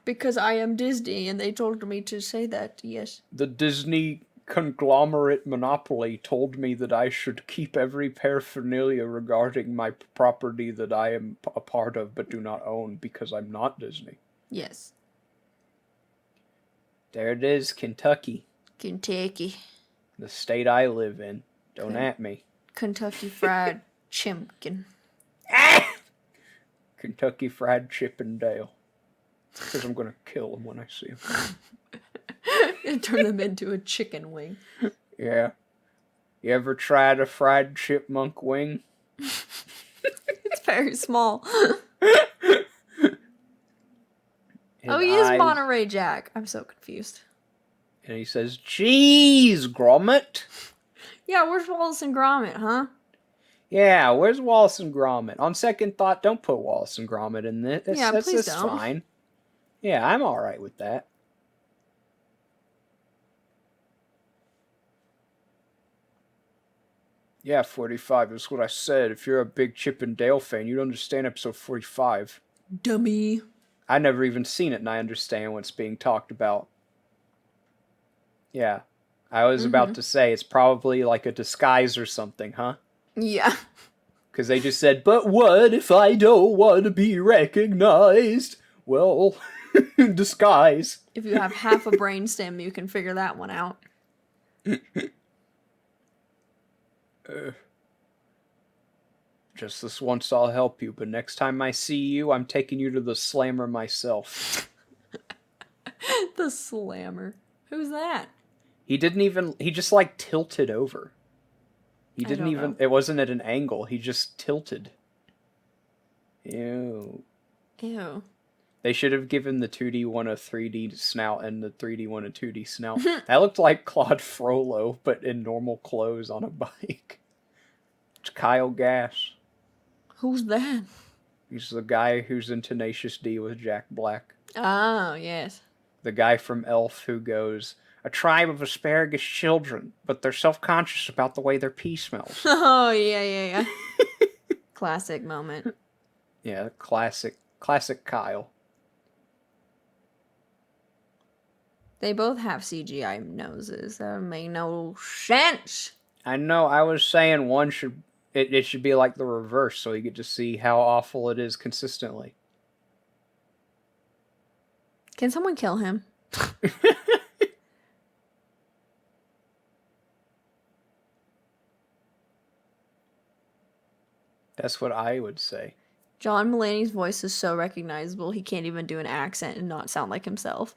Because I am Disney and they told me to say that, yes. The Disney conglomerate monopoly told me that I should keep every paraphernalia regarding my property that I am a part of but do not own because I'm not Disney. Yes. There it is, Kentucky. Kentucky. The state I live in. Don't at me. Kentucky Fried Chimpkin. Kentucky Fried Chip and Dale. Because I'm going to kill them when I see them. And turn them into a chicken wing. Yeah. You ever tried a fried chipmunk wing? It's very small. Oh, he is Monterey Jack. I'm so confused. And he says, "Jeez, Gromit." Yeah, where's Wallace and Gromit, huh? Yeah, where's Wallace and Gromit? On second thought, don't put Wallace and Gromit in this. Please that's don't. fine. Yeah, I'm all right with that. Yeah, 45 is what I said. If you're a big Chip and Dale fan, you'd understand episode 45. Dummy. I never even seen it, and I understand what's being talked about. Yeah. I was about to say, it's probably like a disguise or something, huh? Yeah. Because they just said, but what if I don't want to be recognized? Well, disguise. If you have half a brainstem, you can figure that one out. Just this once I'll help you, but next time I see you, I'm taking you to the slammer myself. The slammer. Who's that? He just like tilted over. Know. It wasn't at an angle, he just tilted. Ew. Ew. They should have given the 2D one a 3D snout and the 3D one a 2D snout. That looked like Claude Frollo, but in normal clothes on a bike. It's Kyle Gass. Who's that? He's the guy who's in Tenacious D with Jack Black. Oh, yes. The guy from Elf who goes, "A tribe of asparagus children, but they're self-conscious about the way their pee smells." Oh, yeah. Classic moment. Yeah, classic Kyle. They both have CGI noses. That make no sense. I know, I was saying one should... It should be like the reverse, so you get to see how awful it is consistently. Can someone kill him? That's what I would say. John Mulaney's voice is so recognizable, he can't even do an accent and not sound like himself.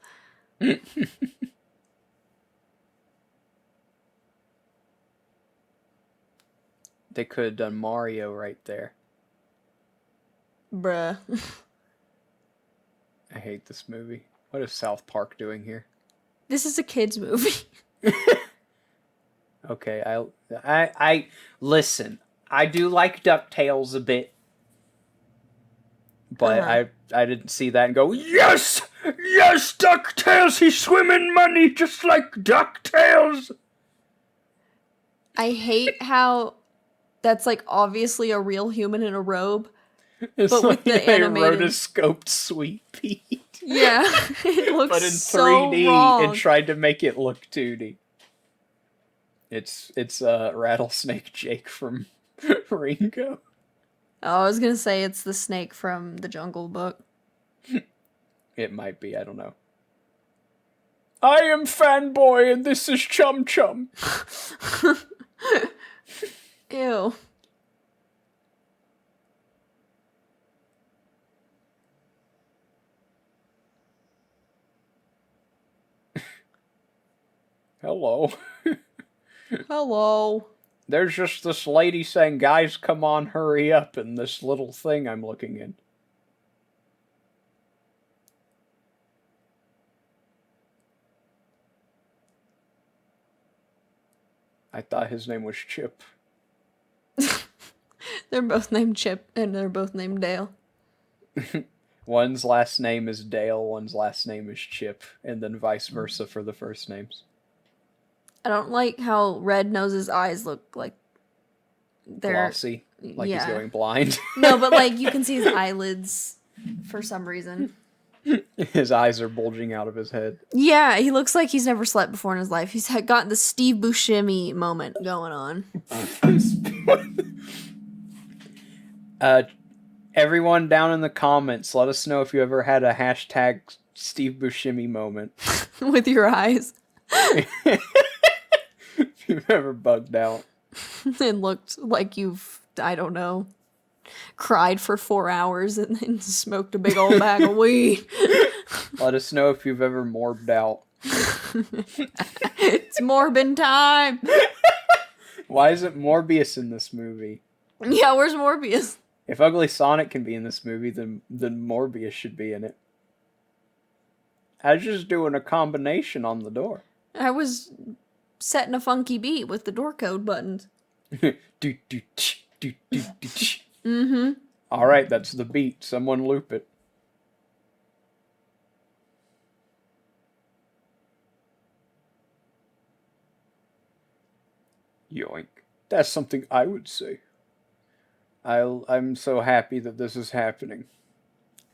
They could have done Mario right there. Bruh. I hate this movie. What is South Park doing here? This is a kid's movie. Okay, I listen. I do like DuckTales a bit, but I didn't see that and go, yes, DuckTales. He swim in money just like DuckTales. I hate how that's like obviously a real human in a robe. It's but like with the animated... rotoscoped Sweet Pete. Yeah, it looks but in 3D so wrong. and tried to make it look 2D. It's Rattlesnake Jake from Ringo. Oh, I was gonna say it's the snake from the Jungle Book. It might be, I don't know. I am Fanboy and this is Chum Chum. Ew. Hello. Hello. There's just this lady saying, guys, come on, hurry up, in this little thing I'm looking in. I thought his name was Chip. They're both named Chip, and they're both named Dale. One's last name is Dale, one's last name is Chip, and then vice versa for the first names. I don't like how Red Nose's eyes look like they're... Glossy, like he's going blind. No, but like you can see his eyelids for some reason. His eyes are bulging out of his head. Yeah, he looks like he's never slept before in his life. He's got the Steve Buscemi moment going on. Everyone down in the comments, let us know if you ever had a hashtag Steve Buscemi moment. With your eyes. If you've ever bugged out. And looked like you've, I don't know, cried for 4 hours and then smoked a big old bag of weed. Let us know if you've ever morbed out. It's Morbin time. Why isn't Morbius in this movie? Yeah, where's Morbius? If Ugly Sonic can be in this movie, then Morbius should be in it. I was just doing a combination on the door. I was setting a funky beat with the door code buttons. Mm-hmm. Alright, that's the beat. Someone loop it. Yoink. That's something I would say. I'm so happy that this is happening.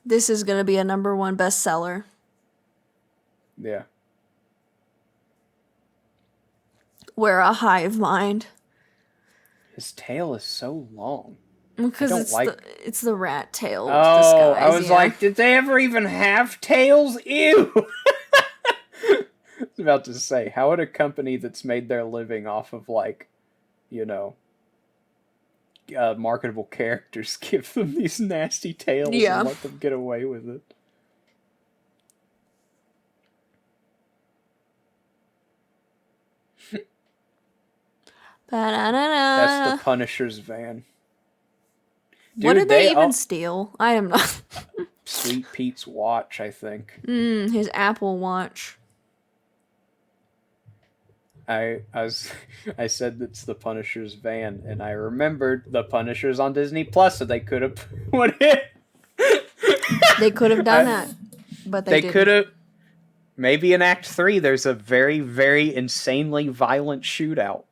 This is going to be a #1 bestseller. Yeah. We're a hive mind. His tail is so long. Because it's the rat tail. Oh, disguise, I was like, did they ever even have tails? Ew! I was about to say, how would a company that's made their living off of, like, you know, marketable characters give them these nasty tails and let them get away with it? That's the Punisher's van. Dude, what did they even steal? I am not. Sweet Pete's watch, I think. His Apple Watch. I said it's the Punisher's van, and I remembered the Punisher's on Disney Plus, so they could have put it. They could have done that, but they didn't. Could have. Maybe in Act 3 there's a very, very insanely violent shootout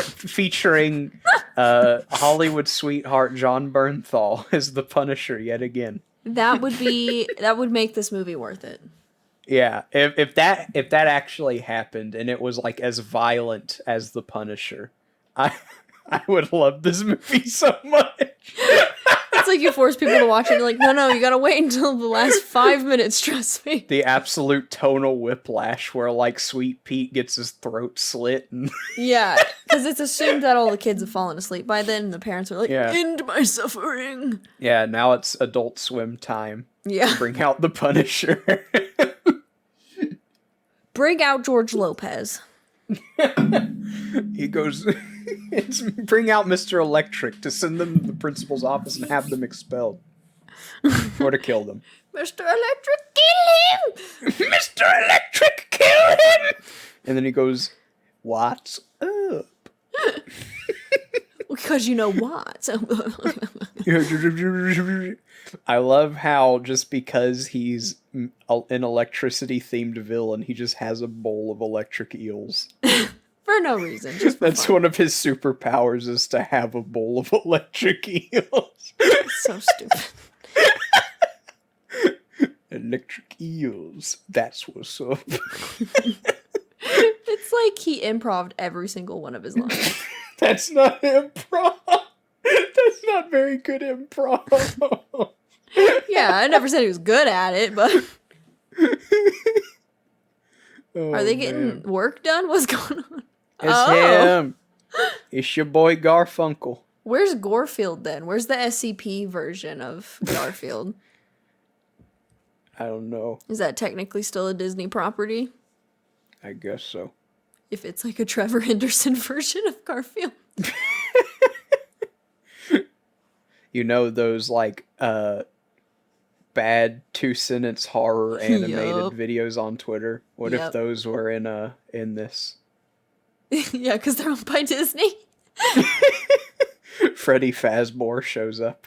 featuring Hollywood sweetheart John Bernthal as the Punisher yet again. That would make this movie worth it. Yeah, if that actually happened and it was like as violent as the Punisher, I would love this movie so much. It's like you force people to watch it. You're like, no, you gotta wait until the last 5 minutes. Trust me. The absolute tonal whiplash, where like Sweet Pete gets his throat slit, and yeah, because it's assumed that all the kids have fallen asleep by then, and the parents are like, "End my suffering." Yeah, now it's Adult Swim time. Yeah, bring out the Punisher. Bring out George Lopez. He goes, bring out Mr. Electric to send them to the principal's office and have them expelled. Or to kill them. Mr. Electric, kill him! Mr. Electric, kill him! And then he goes, what's up? Because you know what? I love how just because he's an electricity-themed villain, he just has a bowl of electric eels. For no reason. Just for That's fun. one of his superpowers, is to have a bowl of electric eels. So stupid. Electric eels. That's what's up. It's like he improv'd every single one of his lines. That's not improv. That's not very good improv. Yeah, I never said he was good at it, but Oh, are they getting work done? What's going on? It's him. It's your boy Garfunkel. Where's Garfield then? Where's the SCP version of Garfield? I don't know. Is that technically still a Disney property? I guess so. If it's like a Trevor Henderson version of Garfield. You know those like bad 2-sentence horror animated videos on Twitter? What if those were in this? Yeah, because they're owned by Disney. Freddy Fazbear shows up.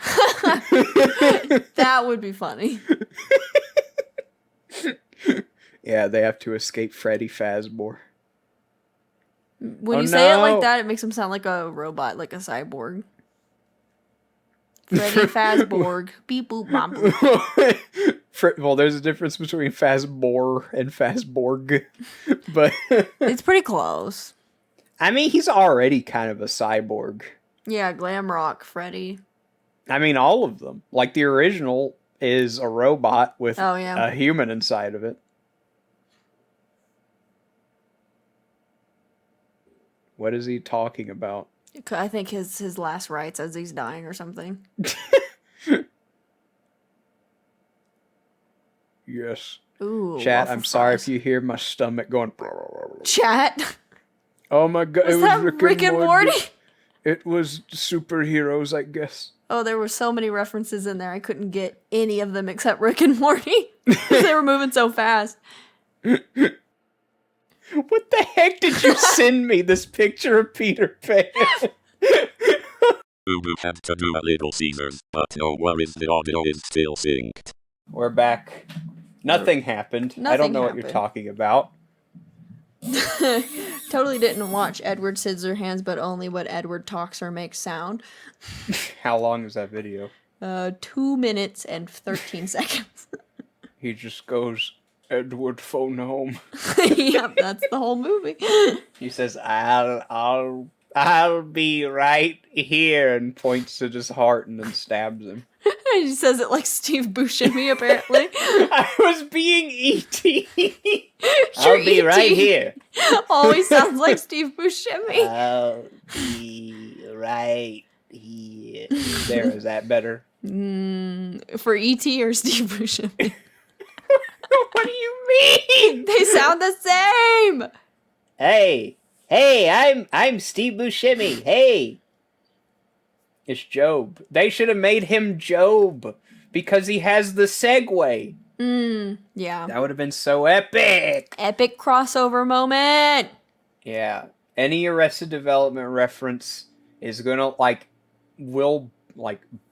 That would be funny. Yeah, they have to escape Freddy Fazbear. When you say it like that, it makes him sound like a robot, like a cyborg. Freddy Fazborg. Beep boop bop boop. Well, there's a difference between Fazbear and Fazborg, but it's pretty close. I mean, he's already kind of a cyborg. Yeah, glam rock Freddy. I mean, all of them. Like the original is a robot with a human inside of it. What is he talking about? I think his last rites as he's dying or something. Yes. Ooh. Chat, I'm sorry if you hear my stomach going. Chat. Oh my god! Was that Rick and Morty? It was superheroes, I guess. Oh, there were so many references in there. I couldn't get any of them except Rick and Morty because they were moving so fast. What the heck did you send me? This picture of Peter Pan. Ubu had to do a Little Caesars, but no worries, the audio is still synced. We're back. Nothing happened. I don't know what you're talking about. Totally didn't watch Edward Scissorhands, but only what Edward talks or makes sound. How long is that video? 2 minutes and 13 seconds. He just goes, Edward, phone home. Yep, that's the whole movie. He says, I'll be right here, and points to his heart and then stabs him. He says it like Steve Buscemi, apparently. I was being E.T. I'll be right here. Always sounds like Steve Buscemi. I'll be right here. There, is that better? For E.T. or Steve Buscemi? What do you mean? They sound the same. Hey, I'm Steve Buscemi. Hey. It's Job. They should have made him Job because he has the segue. Yeah. That would have been so epic. Epic crossover moment. Yeah. Any Arrested Development reference is gonna will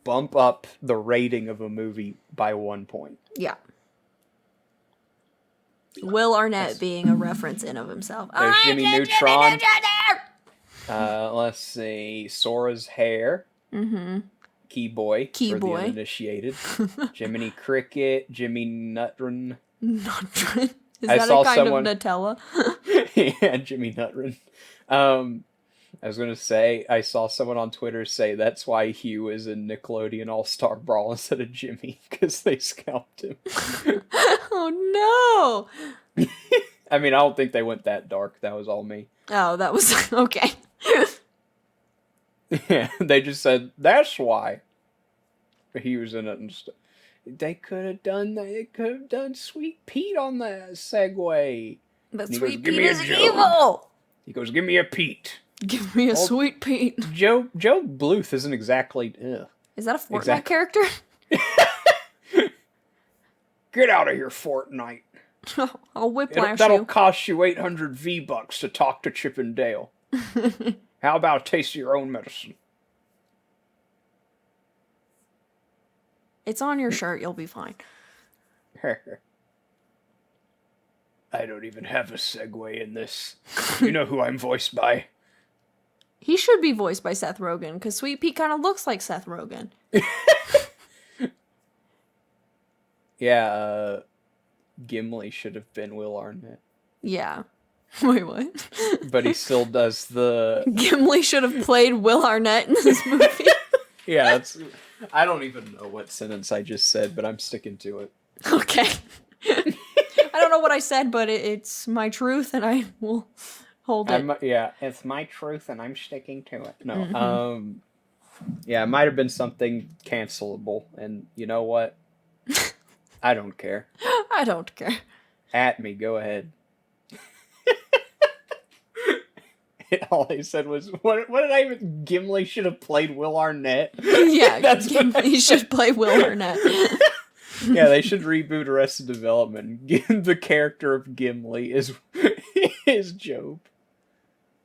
bump up the rating of a movie by 1 point. Yeah. Will Arnett being a reference in of himself. There's Jimmy Neutron. Neutron. Let's see. Sora's hair. Mm-hmm. Key Boy Key for Boy. the uninitiated. Jiminy Cricket. Jimmy Nutrun. Nutrun. Is I that saw a kind someone- of Nutella? Yeah, Jimmy Nutrun. I was gonna say, I saw someone on Twitter say that's why Hugh is in Nickelodeon All-Star Brawl instead of Jimmy, because they scalped him. Oh no! I mean, I don't think they went that dark. That was all me. Oh, that was okay. Yeah, they just said, that's why he was in it. And they could have done that. They could have done Sweet Pete on that segue. But And he Sweet goes, "Give Pete me a is Joe." evil! He goes, give me a Pete. Give me a Sweet Pete. Joe Bluth isn't exactly... Ugh. Is that a Fortnite character? Get out of here, Fortnite. I'll whiplash That'll you. cost you 800 V-Bucks to talk to Chip and Dale. How about a taste of your own medicine? It's on your shirt, you'll be fine. I don't even have a segue in this. You know who I'm voiced by. He should be voiced by Seth Rogen, because Sweet Pea kind of looks like Seth Rogen. Yeah, Gimli should have been Will Arnett. Yeah. Wait, what? But he still does the... Gimli should have played Will Arnett in this movie. Yeah, that's... I don't even know what sentence I just said, but I'm sticking to it. Okay. I don't know what I said, but it's my truth, and I will hold it. Yeah, it's my truth, and I'm sticking to it. No, yeah, it might have been something cancelable, and you know what? I don't care. I don't care. At me, go ahead. All I said was, what did I even... Gimli should have played Will Arnett? Yeah, That's Gimli should play Will Arnett. Yeah, they should reboot Arrested Development. The character of Gimli is Job.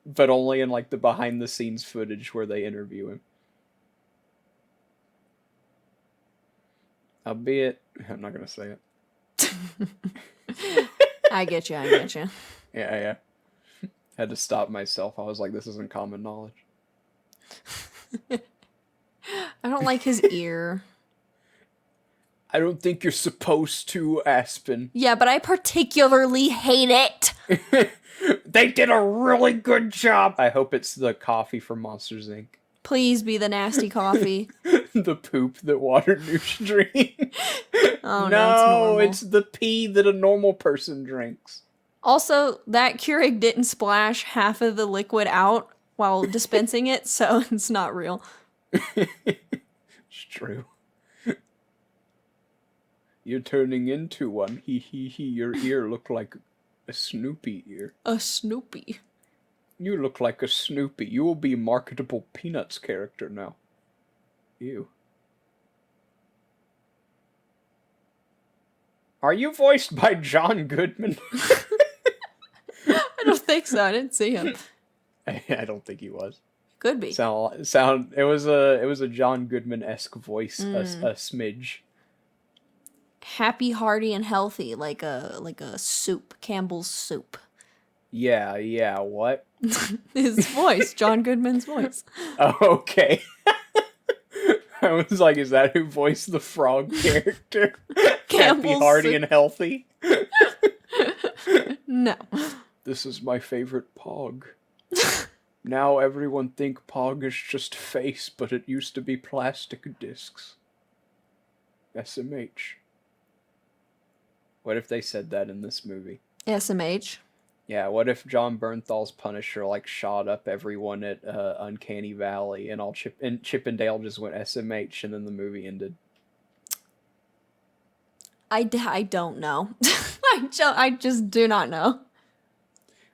But only in, like, the behind-the-scenes footage where they interview him. Albeit... I'm not gonna say it. I get you, I get you. Yeah. Had to stop myself. I was like, this isn't common knowledge. I don't like his ear. I don't think you're supposed to, Aspen. Yeah, but I particularly hate it. They did a really good job. I hope it's the coffee from Monsters, Inc. Please be the nasty coffee. The poop that Waterdouche drinks. Oh, No, it's it's the pee that a normal person drinks. Also, that Keurig didn't splash half of the liquid out while dispensing it, so it's not real. It's true. You're turning into one. Hee. Your ear looked like a Snoopy ear. A Snoopy. You look like a Snoopy. You will be marketable Peanuts character now. Ew. Are you voiced by John Goodman? I don't think so. I didn't see him. I don't think he was. Could be. It was a John Goodman-esque voice, a smidge. Happy, hearty, and healthy, like a soup, Campbell's soup. Yeah, what? His voice, John Goodman's voice. Oh, okay. I was like, is that who voiced the frog character? Happy, Campbell's hearty, soup. and healthy? No. This is my favorite Pog. Now everyone think Pog is just face, but it used to be plastic discs. SMH. What if they said that in this movie? SMH. Yeah, what if John Bernthal's Punisher, like, shot up everyone at Uncanny Valley, and Chip and Dale just went SMH, and then the movie ended? I don't know. I just do not know.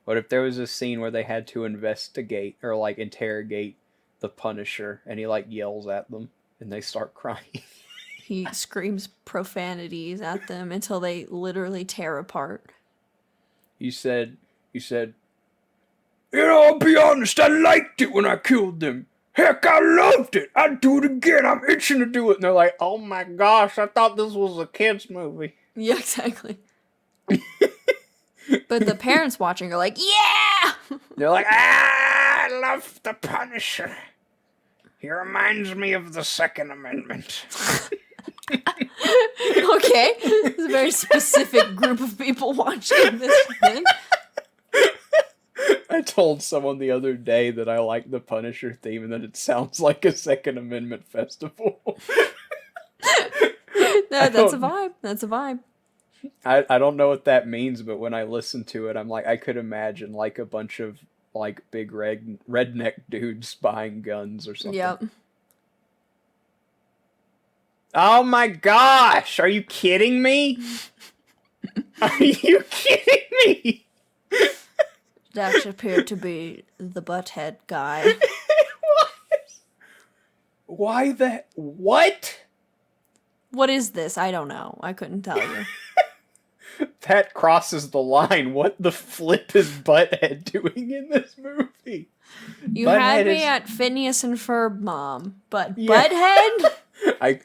What if there was a scene where they had to investigate, or, like, interrogate the Punisher, and he, like, yells at them, and they start crying? He screams profanities at them until they literally tear apart. You said, I'll be honest, I liked it when I killed them. Heck, I loved it. I'd do it again. I'm itching to do it. And they're like, oh my gosh, I thought this was a kid's movie. Yeah, exactly. But the parents watching are like, yeah! They're like, I love the Punisher. He reminds me of the Second Amendment. Okay. It's a very specific group of people watching this thing. I told someone the other day that I like the Punisher theme and that it sounds like a Second Amendment festival. That's a vibe. That's a vibe. I don't know what that means, but when I listen to it, I'm like, I could imagine like a bunch of like big redneck dudes buying guns or something. Yep. Oh my gosh! Are you kidding me? Are you kidding me? That appeared to be the butthead guy. What? Why the... What? What is this? I don't know. I couldn't tell you. That crosses the line. What the flip is Butthead doing in this movie? You Butthead had me is... at Phineas and Ferb, Mom, but Yeah. Butthead? I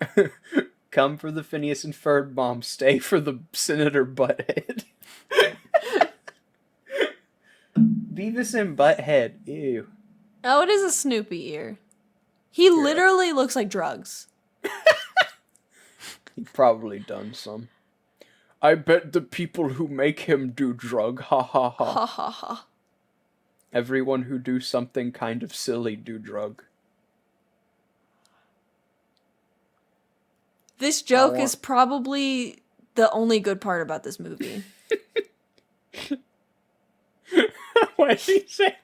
come for the Phineas and Ferb bomb, stay for the Senator Butthead. Beavis and Butthead, ew. Oh, it is a Snoopy ear. He literally looks like drugs. He probably done some. I bet the people who make him do drug, ha ha ha. Ha ha ha. Everyone who do something kind of silly do drug. This joke is probably the only good part about this movie. What did he say?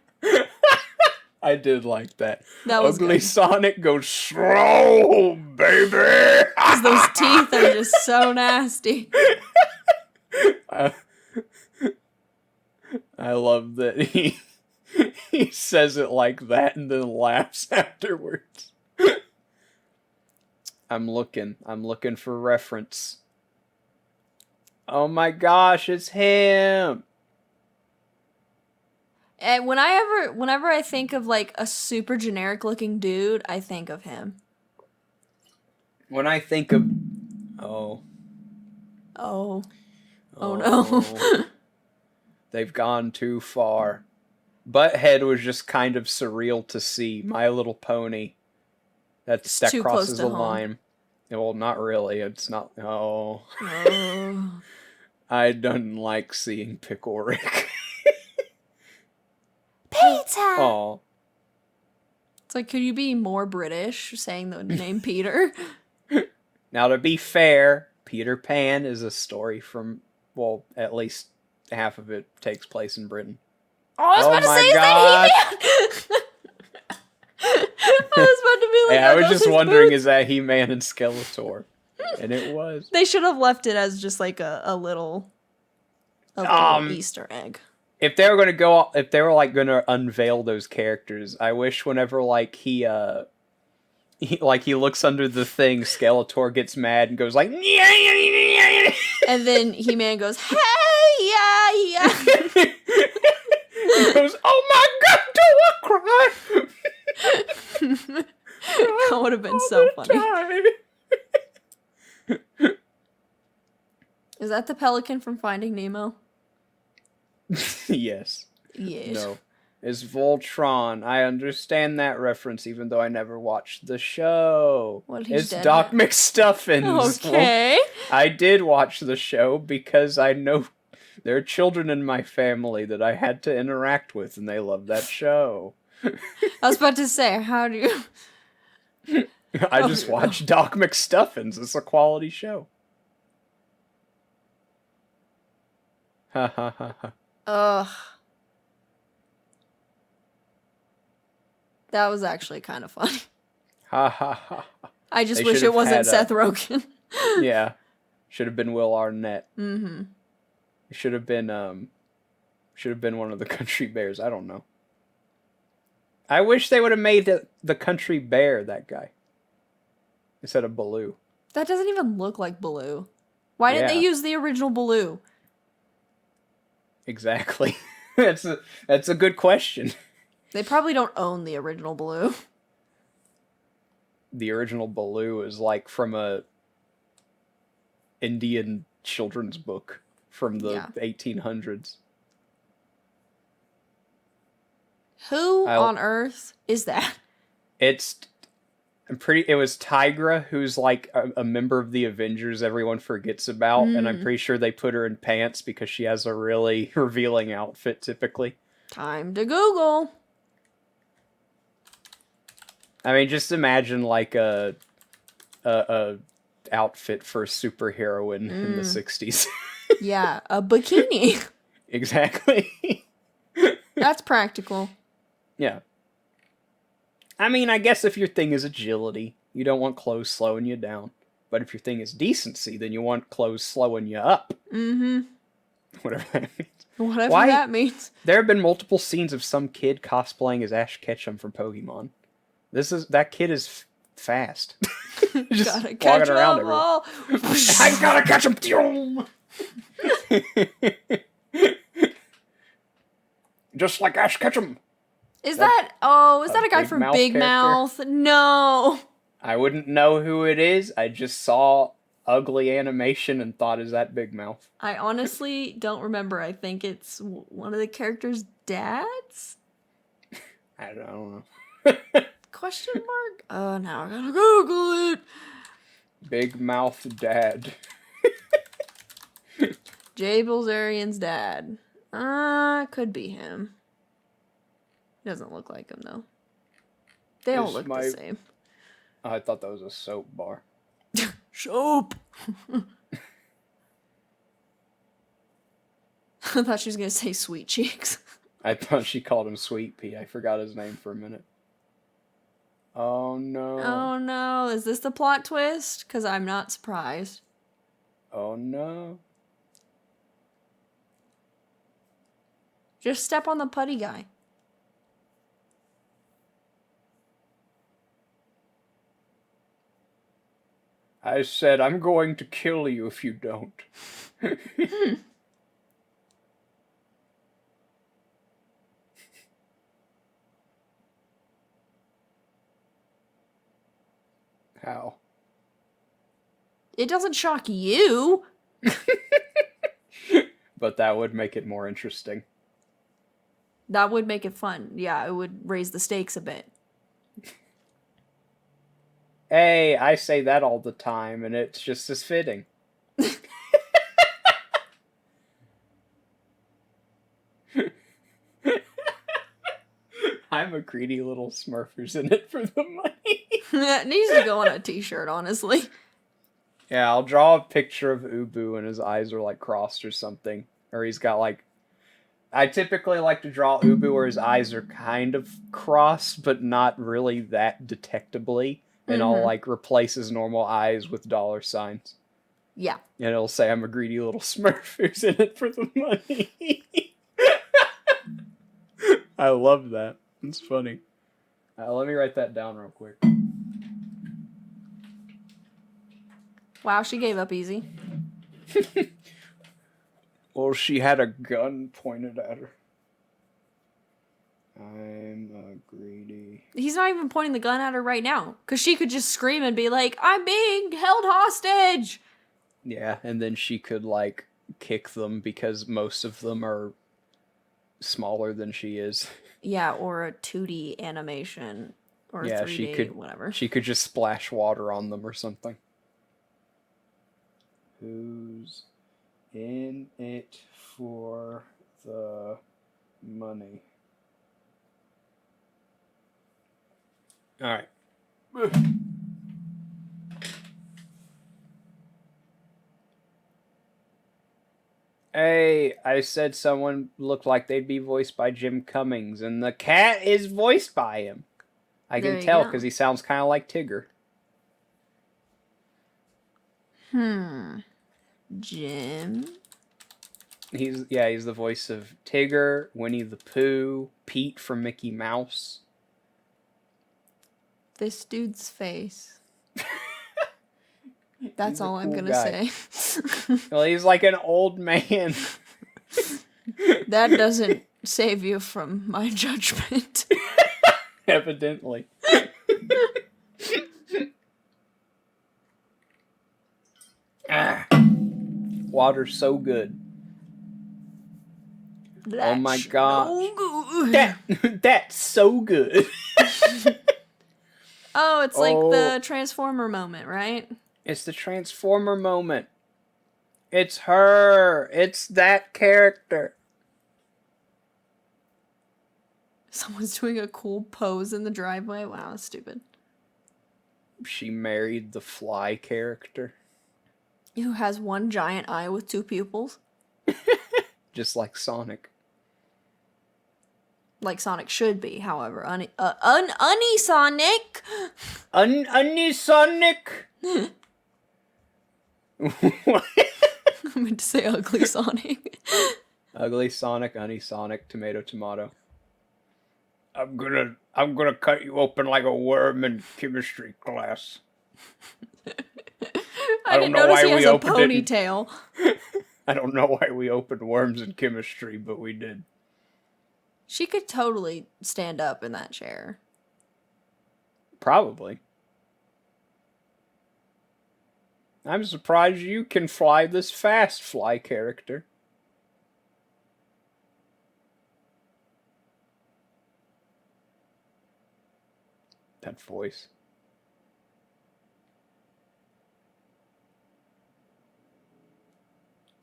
I did like that. That was Ugly good. Sonic goes slow, baby. Because those teeth are just so nasty. I love that he says it like that and then laughs afterwards. I'm looking for reference. Oh my gosh, it's him. And whenever I think of like a super generic looking dude, I think of him. When I think of Oh no. They've gone too far. Butthead was just kind of surreal to see. My Little Pony. That too close crosses to a home. line. Well, not really. It's not. Oh. Oh. I don't like seeing Pickle Rick. Peter! Oh. It's like, could you be more British saying the name Peter? Now, to be fair, Peter Pan is a story from, well, at least half of it takes place in Britain. Oh, I was Oh about to my say, gosh. is that He-Man? I was about to be like, Yeah, I are was those just his wondering, boots? is that He-Man and Skeletor? And it was. They should have left it as just like a little Easter egg. If they were gonna unveil those characters, I wish whenever he looks under the thing, Skeletor gets mad and goes like, And then He-Man goes, hey, yeah. He goes, oh my god, don't I cry? That would have been so funny. Is that the pelican from Finding Nemo? Yes. Yes. No. It's Voltron. I understand that reference, even though I never watched the show. Well, he's It's dead Doc now. McStuffins. Okay. I did watch the show because I know there are children in my family that I had to interact with, and they love that show. I was about to say, how do you... I just watched Doc McStuffins. It's a quality show. Ha ha ha ha. Ugh. That was actually kind of funny. Ha ha ha. I just They wish should it have wasn't had Seth Rogen. Yeah. Should have been Will Arnett. Mm-hmm. It should have been one of the Country Bears. I don't know. I wish they would have made the Country Bear that guy instead of Baloo. That doesn't even look like Baloo. Why didn't they Yeah. use the original Baloo? Exactly. That's a good question. They probably don't own the original Baloo. The original Baloo is like from a Indian children's book from the Yeah. 1800s. Who I- on earth is that? It was Tigra, who's like a member of the Avengers everyone forgets about, and I'm pretty sure they put her in pants because she has a really revealing outfit typically. Time to Google. I mean, just imagine like a outfit for a superheroine in the 60s. Yeah, a bikini. Exactly. That's practical. Yeah. I mean, I guess if your thing is agility, you don't want clothes slowing you down. But if your thing is decency, then you want clothes slowing you up. Mm-hmm. Whatever that means. Whatever Why- that means. There have been multiple scenes of some kid cosplaying as Ash Ketchum from Pokemon. That kid is fast. Just Gotta catch walking around them everywhere. all. I gotta catch him! Just like Ash Ketchum. Is that a guy Big from Mouth Big character? Mouth? No. I wouldn't know who it is. I just saw ugly animation and thought, is that Big Mouth? I honestly don't remember. I think it's one of the characters' dads? I don't know. Question mark? Oh, now I gotta Google it. Big Mouth Dad. Jay Bilzerian's dad. Could be him. Doesn't look like him though. They all This look might- the same. Oh, I thought that was a soap bar. Soap. I thought she was gonna say Sweet Cheeks. I thought she called him Sweet Pea. I forgot his name for a minute. Oh no. Oh no, is this the plot twist? Because I'm not surprised. Oh no. Just step on the putty guy. I said, I'm going to kill you if you don't. How? It doesn't shock you. But that would make it more interesting. That would make it fun. Yeah, it would raise the stakes a bit. Hey, I say that all the time, and it's just as fitting. I'm a greedy little Smurf who's in it for the money. It needs to go on a t-shirt, honestly. Yeah, I'll draw a picture of Ubu and his eyes are like crossed or something. Or he's got like... I typically like to draw Ubu where his eyes are kind of crossed, but not really that detectably. And I'll like replace his normal eyes with dollar signs. Yeah. And it'll say I'm a greedy little Smurf who's in it for the money. I love that. It's funny. Let me write that down real quick. Wow, she gave up easy. Well, she had a gun pointed at her. I'm a greedy... He's not even pointing the gun at her right now. Because she could just scream and be like, I'm being held hostage! Yeah, and then she could, like, kick them because most of them are smaller than she is. Yeah, or a 2D animation. Or Yeah, 3D, she could, whatever. She could just splash water on them or something. Who's in it for the money? Alright. Hey, I said someone looked like they'd be voiced by Jim Cummings, and the cat is voiced by him. I There can you tell go. because he sounds kind of like Tigger. Jim? He's the voice of Tigger, Winnie the Pooh, Pete from Mickey Mouse. This dude's face. That's He's a all I'm cool gonna guy. say. Well, he's like an old man. That doesn't save you from my judgment. Evidently. Water's so good. That's my gosh. so That's so good. Oh, it's like the Transformer moment, right? It's the Transformer moment. It's her. It's that character. Someone's doing a cool pose in the driveway. Wow, that's stupid. She married the Fly character. Who has one giant eye with two pupils? Just like Sonic. Like Sonic should be, however. Sonic! Sonic! What? I meant to say ugly Sonic. Ugly Sonic, Sonic, tomato. I'm gonna cut you open like a worm in chemistry class. I didn't notice he has a ponytail. I don't know why we opened worms in chemistry, but we did. She could totally stand up in that chair. Probably. I'm surprised you can fly this fast, Fly character. That voice.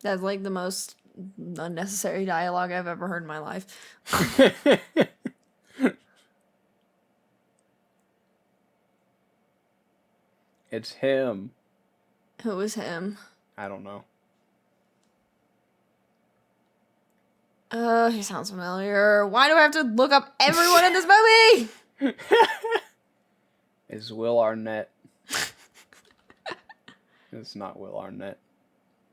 That's like the most unnecessary dialogue I've ever heard in my life. It's him. Who is him? I don't know. He sounds familiar. Why do I have to look up everyone in this movie? It's Will Arnett. It's not Will Arnett.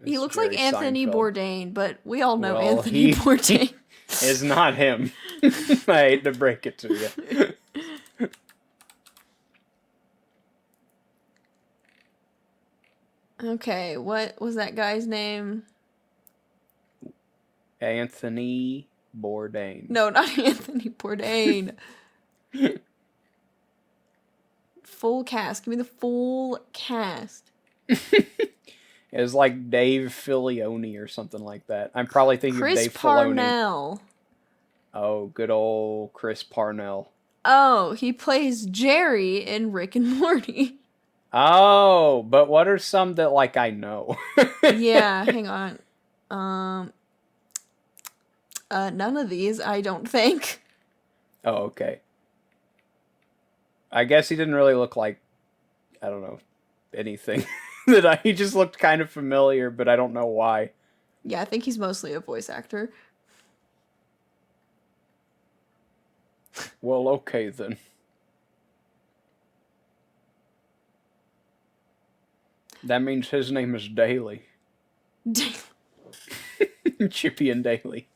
He looks like Jerry Anthony Seinfeld. Bourdain, but we all know Well, Anthony Bourdain. It's not him. I hate to break it to you. Okay, what was that guy's name? Anthony Bourdain. No, not Anthony Bourdain. Full cast. Give me the full cast. It was like Dave Filioni or something like that. I'm probably thinking Chris of Dave Parnell. Filoni. Oh, good old Chris Parnell. Oh, he plays Jerry in Rick and Morty. Oh, but what are some that like I know? Yeah, hang on. None of these, I don't think. Oh, okay. I guess he didn't really look like, I don't know, anything. He just looked kind of familiar, but I don't know why. Yeah, I think he's mostly a voice actor. Well, okay then. That means his name is Daly. Chippy and Daly.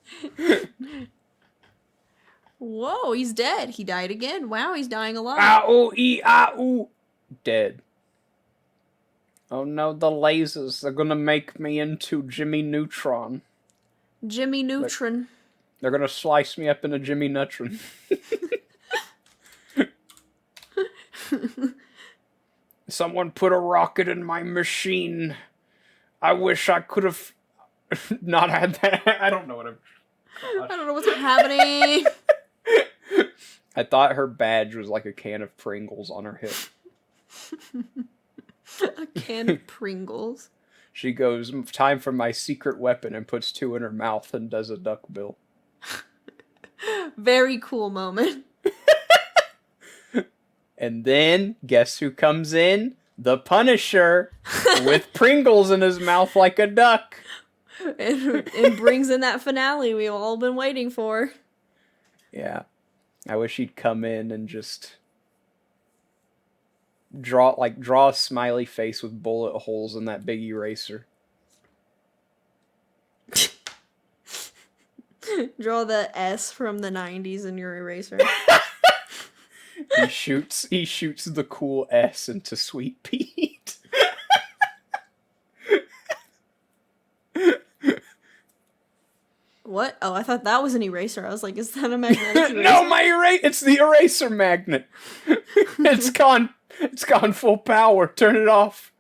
Whoa, he's dead. He died again. Wow, he's dying a lot. Ow-ee-ah-oo. Dead. Oh no, the lasers. They're gonna make me into Jimmy Neutron. Jimmy Neutron. They're gonna slice me up into Jimmy Neutron. Someone put a rocket in my machine. I wish I could have not had that. I don't know what I'm... I don't know what's happening. I thought her badge was like a can of Pringles on her hip. A can of Pringles. She goes, time for my secret weapon, and puts two in her mouth and does a duck bill. Very cool moment. And then, guess who comes in? The Punisher, with Pringles in his mouth like a duck. It brings in that finale we've all been waiting for. Yeah. I wish he'd come in and just draw a smiley face with bullet holes in that big eraser. Draw the S from the 90s in your eraser. He shoots the cool S into Sweet Pete. What? Oh, I thought that was an eraser. I was like, is that a magnetic eraser? No, it's the eraser magnet. It's gone full power. Turn it off.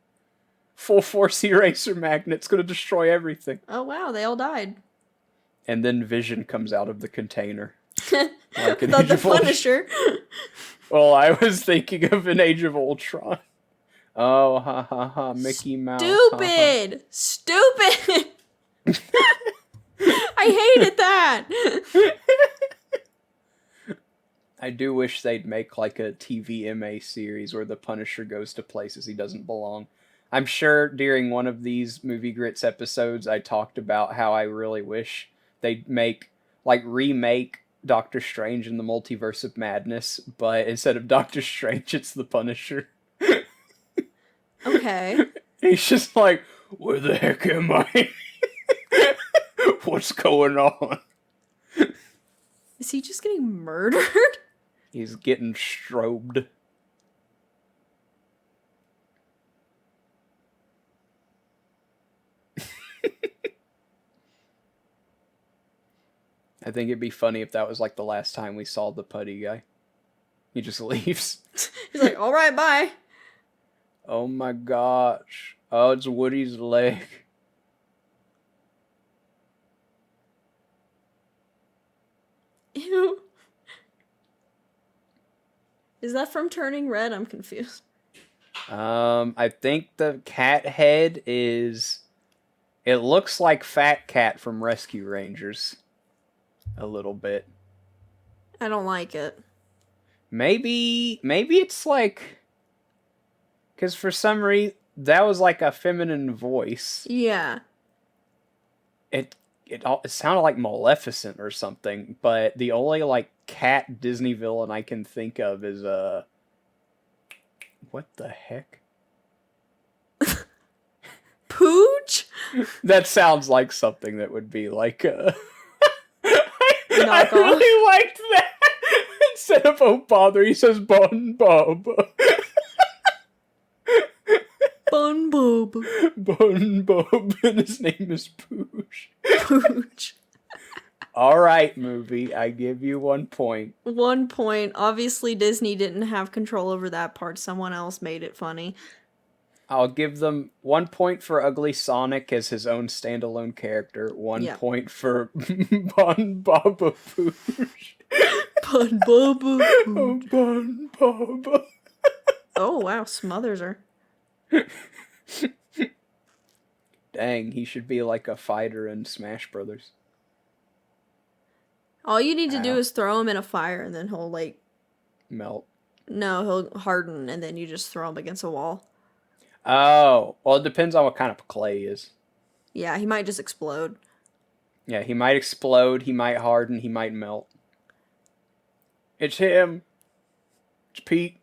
Full force eraser magnet. It's gonna destroy everything. Oh wow, they all died. And then Vision comes out of the container. Like an Thought Age the of Ultron. Punisher. Well, I was thinking of an Age of Ultron. Oh, ha ha ha, Mickey Mouse. Stupid! Stupid! I hated that! I do wish they'd make like a TVMA series where the Punisher goes to places he doesn't belong. I'm sure during one of these Movie Grits episodes I talked about how I really wish they'd remake Doctor Strange in the Multiverse of Madness, but instead of Doctor Strange, it's the Punisher. Okay. He's just like, where the heck am I? What's going on? Is he just getting murdered? He's getting strobed. I think it'd be funny if that was like the last time we saw the putty guy. He just leaves. He's like, alright, bye. Oh my gosh. Oh, it's Woody's leg. Ew. Is that from Turning Red? I'm confused. I think the cat head is... It looks like Fat Cat from Rescue Rangers. A little bit. I don't like it. Maybe it's like... Because for some reason, that was like a feminine voice. Yeah. It sounded like Maleficent or something, but the only like cat Disney villain I can think of is what the heck? Pooch? That sounds like something that would be like I Knockoff. really liked that. Instead of oh bother, he says Bon Bob. Bun Bob. Bon Bob, and his name is Pooch. Pooch. Alright, movie, I give you 1 point. 1 point. Obviously, Disney didn't have control over that part. Someone else made it funny. I'll give them 1 point for Ugly Sonic as his own standalone character. 1 point for Bon Baba Pooch. Bun Baba Oh, Pooch. Bon Baba. Oh, wow. Smothers her. Dang, he should be like a fighter in Smash Brothers. All you need to do Ow. is throw him in a fire and then he'll, like... Melt. No, he'll harden and then you just throw him against a wall. Oh, well, it depends on what kind of clay he is. Yeah, he might just explode. Yeah, he might explode, he might harden, he might melt. It's him. It's Pete.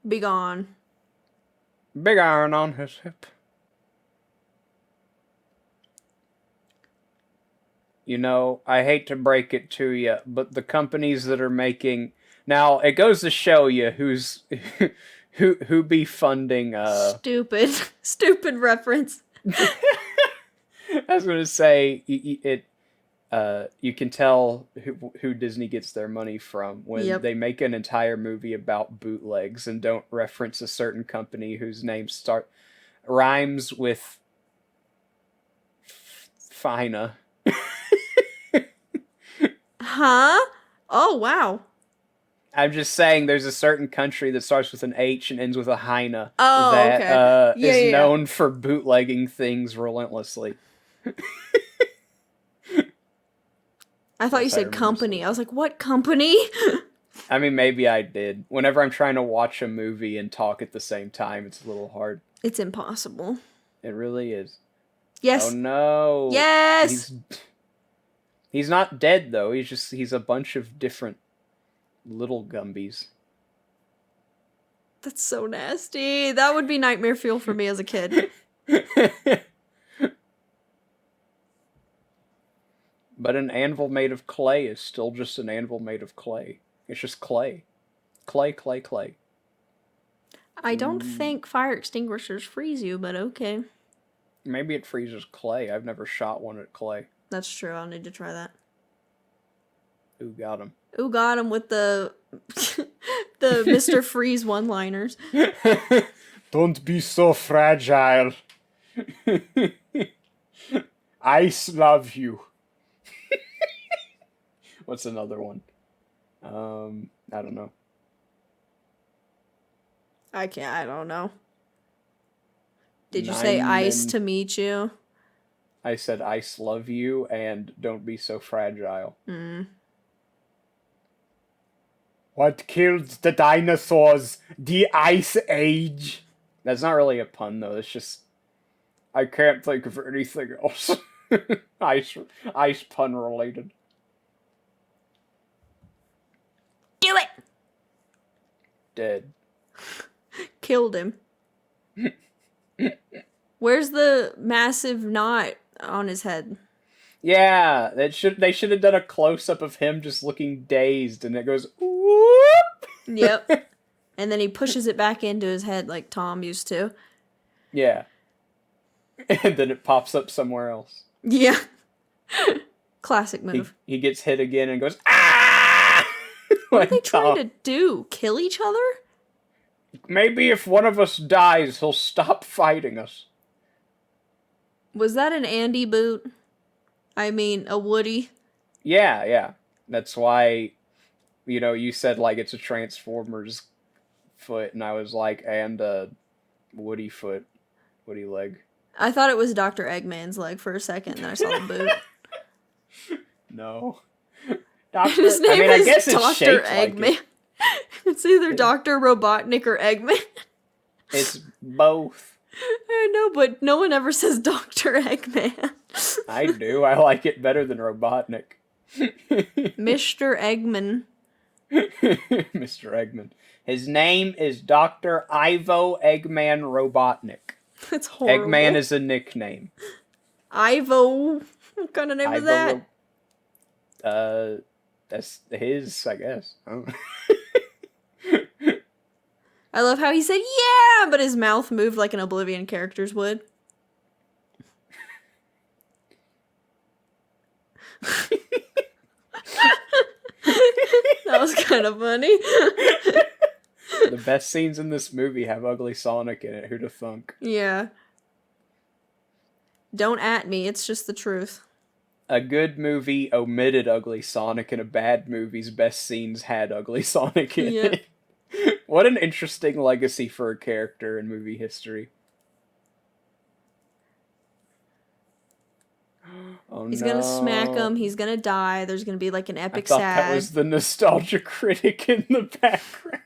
Be gone. Big iron on his hip. You know, I hate to break it to you, but the companies that are making... Now, it goes to show you who's... who be funding... Stupid. Stupid reference. I was going to say, you can tell who Disney gets their money from when they make an entire movie about bootlegs and don't reference a certain company whose name rhymes with Fina. Huh? Oh, wow. I'm just saying there's a certain country that starts with an H and ends with a Heine that is known for bootlegging things relentlessly. I thought you said company. I was like, what company? I mean, maybe I did. Whenever I'm trying to watch a movie and talk at the same time, it's a little hard. It's impossible. It really is. Yes. Oh no. Yes. He's not dead though. He's a bunch of different little Gumbies. That's so nasty. That would be nightmare fuel for me as a kid. But an anvil made of clay is still just an anvil made of clay. It's just clay. Clay, clay, clay. I don't think fire extinguishers freeze you, but okay. Maybe it freezes clay. I've never shot one at clay. That's true. I'll need to try that. Ooh, got him. Ooh, got him with the the Mr. Freeze one-liners. Don't be so fragile. Ice love you. What's another one? I don't know. I don't know. Did you say Nine ice men. to meet you? I said ice love you and don't be so fragile. What killed the dinosaurs? The Ice Age. That's not really a pun though. It's just I can't think of anything else. ice pun related. Do it! Dead. Killed him. Where's the massive knot on his head? Yeah, they should have done a close up of him just looking dazed, and it goes whoop. Yep. And then he pushes it back into his head like Tom used to. Yeah. And then it pops up somewhere else. Yeah. Classic move. He gets hit again and goes ah. What are they trying to do? Kill each other? Maybe if one of us dies, he'll stop fighting us. Was that an Andy boot? I mean, a Woody? Yeah. That's why, you said, like, it's a Transformers foot, and I was like, and a Woody foot. Woody leg. I thought it was Dr. Eggman's leg for a second, and then I saw the boot. No. His name is I guess it's Dr. shaped Eggman. like it. It's either Dr. Robotnik or Eggman. It's both. I know, but no one ever says Dr. Eggman. I do. I like it better than Robotnik. Mr. Eggman. Mr. Eggman. His name is Dr. Ivo Eggman Robotnik. That's horrible. Eggman is a nickname. Ivo. What kind of name is that? That's his, I guess. I don't know. I love how he said, yeah, but his mouth moved like an Oblivion character's would. That was kind of funny. The best scenes in this movie have Ugly Sonic in it. Who'd have thunk? Yeah. Don't at me, it's just the truth. A good movie omitted Ugly Sonic, and a bad movie's best scenes had Ugly Sonic in it. What an interesting legacy for a character in movie history. Oh, He's gonna smack him, he's gonna die, there's gonna be like an epic I thought sad. that was the nostalgia critic in the background.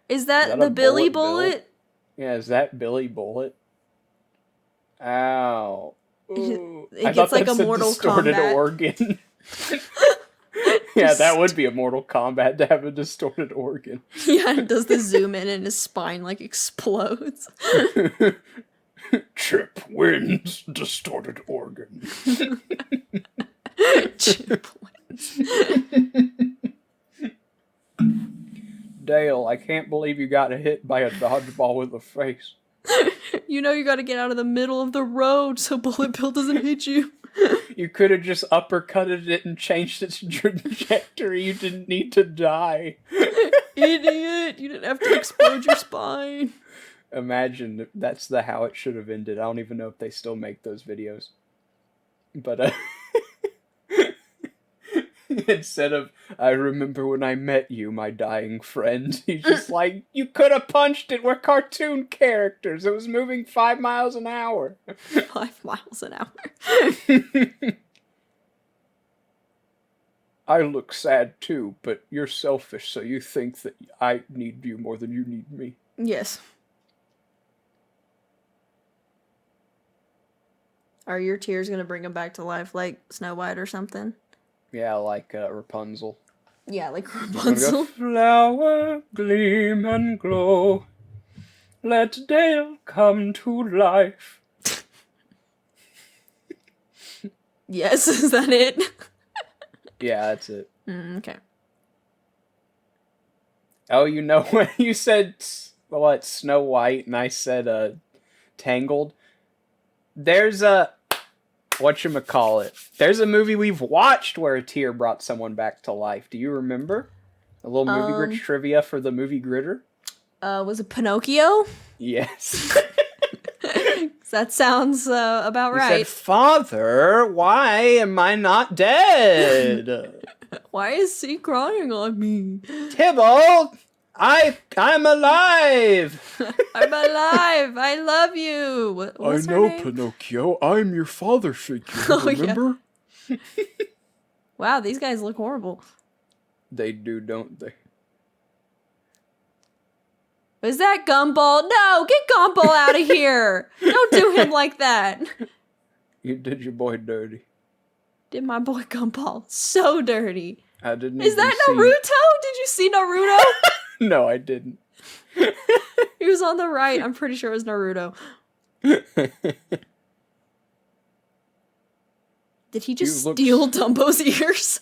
Is that the Billy Bullet? Bullet? Yeah, is that Billy Bullet? Ow. Ooh. It gets like a Mortal distorted Kombat. organ. Yeah, that would be a Mortal Kombat to have a distorted organ. Yeah, it does the zoom in and his spine like explodes. Chip wins distorted organ. Chip wins. Dale, I can't believe you got hit by a dodgeball with a face. You know you gotta get out of the middle of the road so Bullet Bill doesn't hit you. You could have just uppercutted it and changed its trajectory. You didn't need to die. Idiot! You didn't have to explode your spine. Imagine that's how it should have ended. I don't even know if they still make those videos. But instead of I remember when I met you, my dying friend, he's just like, you could have punched it. We're cartoon characters. It was moving 5 miles an hour. 5 miles an hour. I look sad too, but you're selfish, so you think that I need you more than you need me. Yes. Are your tears gonna bring him back to life like Snow White or something? Yeah, like Rapunzel. Yeah, like Rapunzel. Flower, gleam and glow. Let Dale come to life. Yes, is that it? Yeah, that's it. Okay. Oh, you know when you said, what, Snow White, and I said, Tangled? There's a, whatchamacallit, there's a movie we've watched where a tear brought someone back to life. Do you remember? A little movie Gritch trivia for the movie Gritter? Was it Pinocchio? Yes. That sounds about He right. said, "Father, why am I not dead? Why is he crying on me? Tybalt, I'm alive." I'm alive. I love you. What's her name? Pinocchio. I'm your father figure. Oh, yeah. Wow, these guys look horrible. They do, don't they? Is that Gumball? No, get Gumball out of here. Don't do him like that. You did your boy dirty. Did my boy Gumball so dirty. I didn't. Is that Naruto? Did you see Naruto? No, I didn't. He was on the right. I'm pretty sure it was Naruto. Did he just steal Dumbo's ears?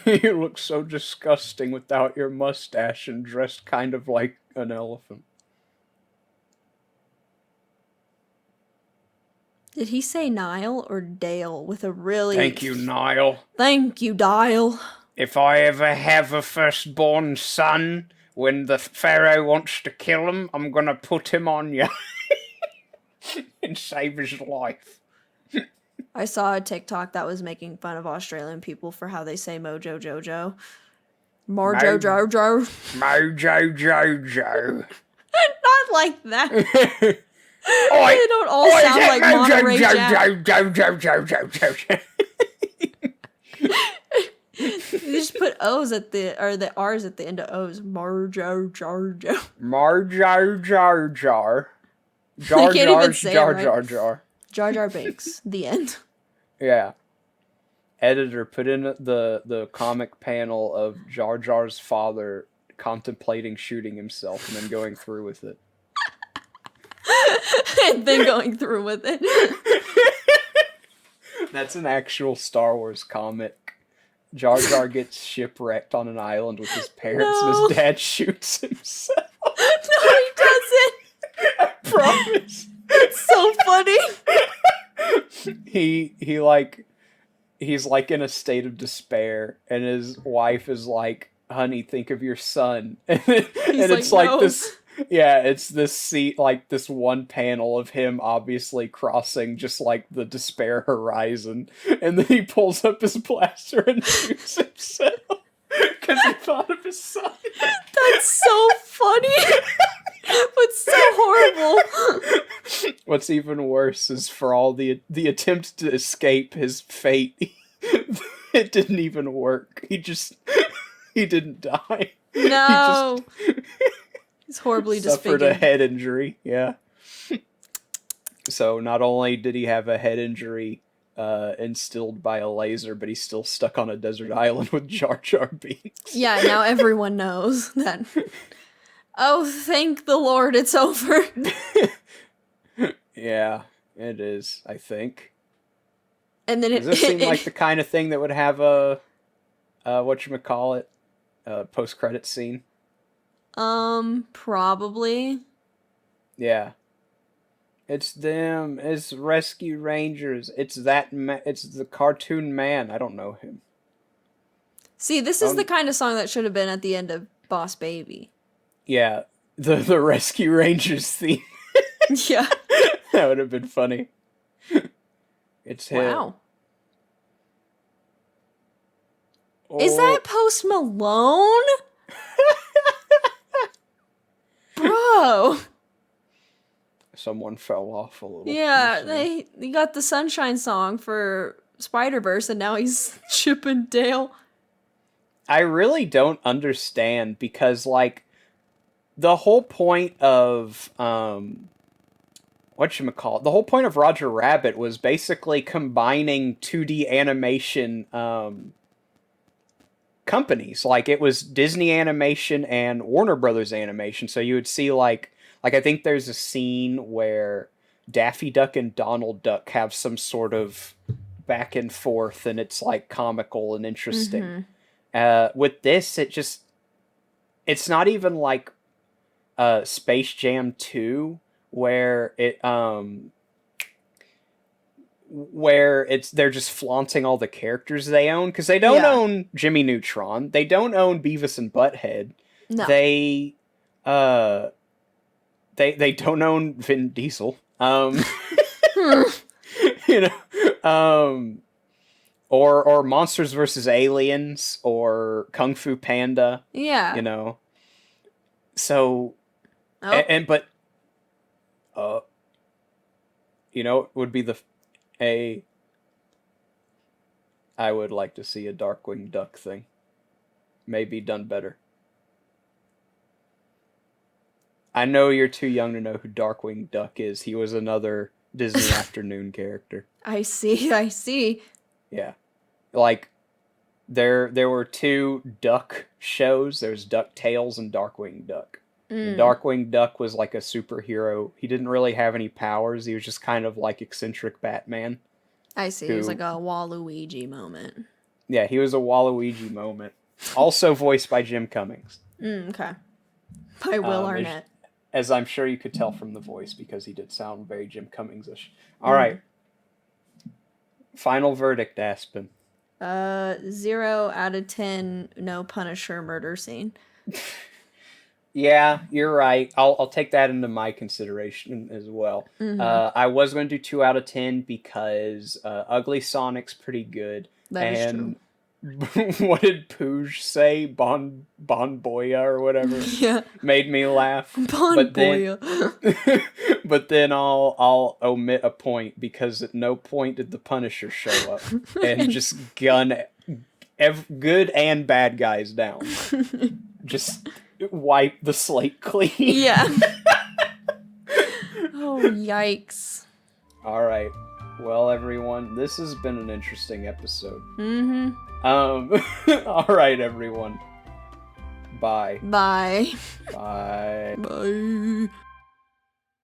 You look so disgusting without your mustache and dressed kind of like an elephant. Did he say Nile or Dale with a really... Thank you, Nile. Thank you, Dial. If I ever have a firstborn son, when the pharaoh wants to kill him, I'm gonna put him on you. And save his life. I saw a TikTok that was making fun of Australian people for how they say Mojo Jojo. Mojo Jojo. Mojo Jojo. Not like that. Oi, They don't all sound like Monterey Jack. Jojo. You just put O's at the R's at the end of O's. Marjo Jarjo. Marjo Jar Jar. I can't even say Jar it right. Jar Jar. Jar Jar Binks. The end. Yeah. Editor, put in the comic panel of Jar Jar's father contemplating shooting himself and then going through with it. And then going through with it. That's an actual Star Wars comic. Jar Jar gets shipwrecked on an island with his parents and his dad shoots himself. No, he doesn't. I promise. It's so funny. He's like in a state of despair, and his wife is like, "Honey, think of your son." And it's like no. this. Yeah, it's this scene, like this one panel of him obviously crossing just like the despair horizon, and then he pulls up his blaster and shoots himself because he thought of his son. That's so funny. But so horrible. What's even worse is for all the attempt to escape his fate, it didn't even work. He didn't die. No. He's horribly suffered disfigured. a head injury. Yeah. So not only did he have a head injury instilled by a laser, but he's still stuck on a desert island with Jar Jar Binks. Yeah, now everyone knows that. Oh, thank the Lord, it's over. Yeah, it is, I think. And then Does this seem like the kind of thing that would have a whatchamacallit, post-credit scene? Probably. Yeah. It's them. It's Rescue Rangers. It's it's the cartoon man. I don't know him. See, this is the kind of song that should have been at the end of Boss Baby. Yeah, the Rescue Rangers theme. Yeah. That would have been funny. It's him. Wow. Oh. Is that Post Malone? Bro. Someone fell off a little. Yeah, they got the Sunshine song for Spider-Verse, and now he's Chip and Dale. I really don't understand, because like the whole point of whatchamacallit, the whole point of Roger Rabbit was basically combining 2D animation companies. Like, it was Disney Animation and Warner Brothers Animation. So you would see like I think there's a scene where Daffy Duck and Donald Duck have some sort of back and forth, and it's like comical and interesting. With this, it's not even like Space Jam 2, where they're just flaunting all the characters they own, because they don't own Jimmy Neutron, they don't own Beavis and Butthead. No. They don't own Vin Diesel. You know, or Monsters versus Aliens, or Kung Fu Panda. Yeah. You know, so Oh. but you know, it would be I would like to see a Darkwing Duck thing, maybe done better. I know you're too young to know who Darkwing Duck is. He was another Disney Afternoon character. I see. Yeah. Like, there were two duck shows. There's DuckTales and Darkwing Duck. And Darkwing Duck was like a superhero. He didn't really have any powers. He was just kind of like eccentric Batman. I see. It was like a Waluigi moment. Yeah, he was a Waluigi moment. Also voiced by Jim Cummings. Okay. By Will Arnett. As I'm sure you could tell from the voice, because he did sound very Jim Cummings-ish. All right. Final verdict, Aspen. 0 out of 10. No Punisher murder scene. Yeah, you're right. I'll take that into my consideration as well. I was going to do 2 out of 10 because Ugly Sonic's pretty good. That is true. What did Pooj say? Bon Boya or whatever. Yeah. Made me laugh. Boya. But then I'll omit a point, because at no point did the Punisher show up and just gun good and bad guys down. Just wipe the slate clean. Yeah. Oh, yikes. All right. Well, everyone, this has been an interesting episode. All right, everyone. Bye. Bye. Bye. Bye.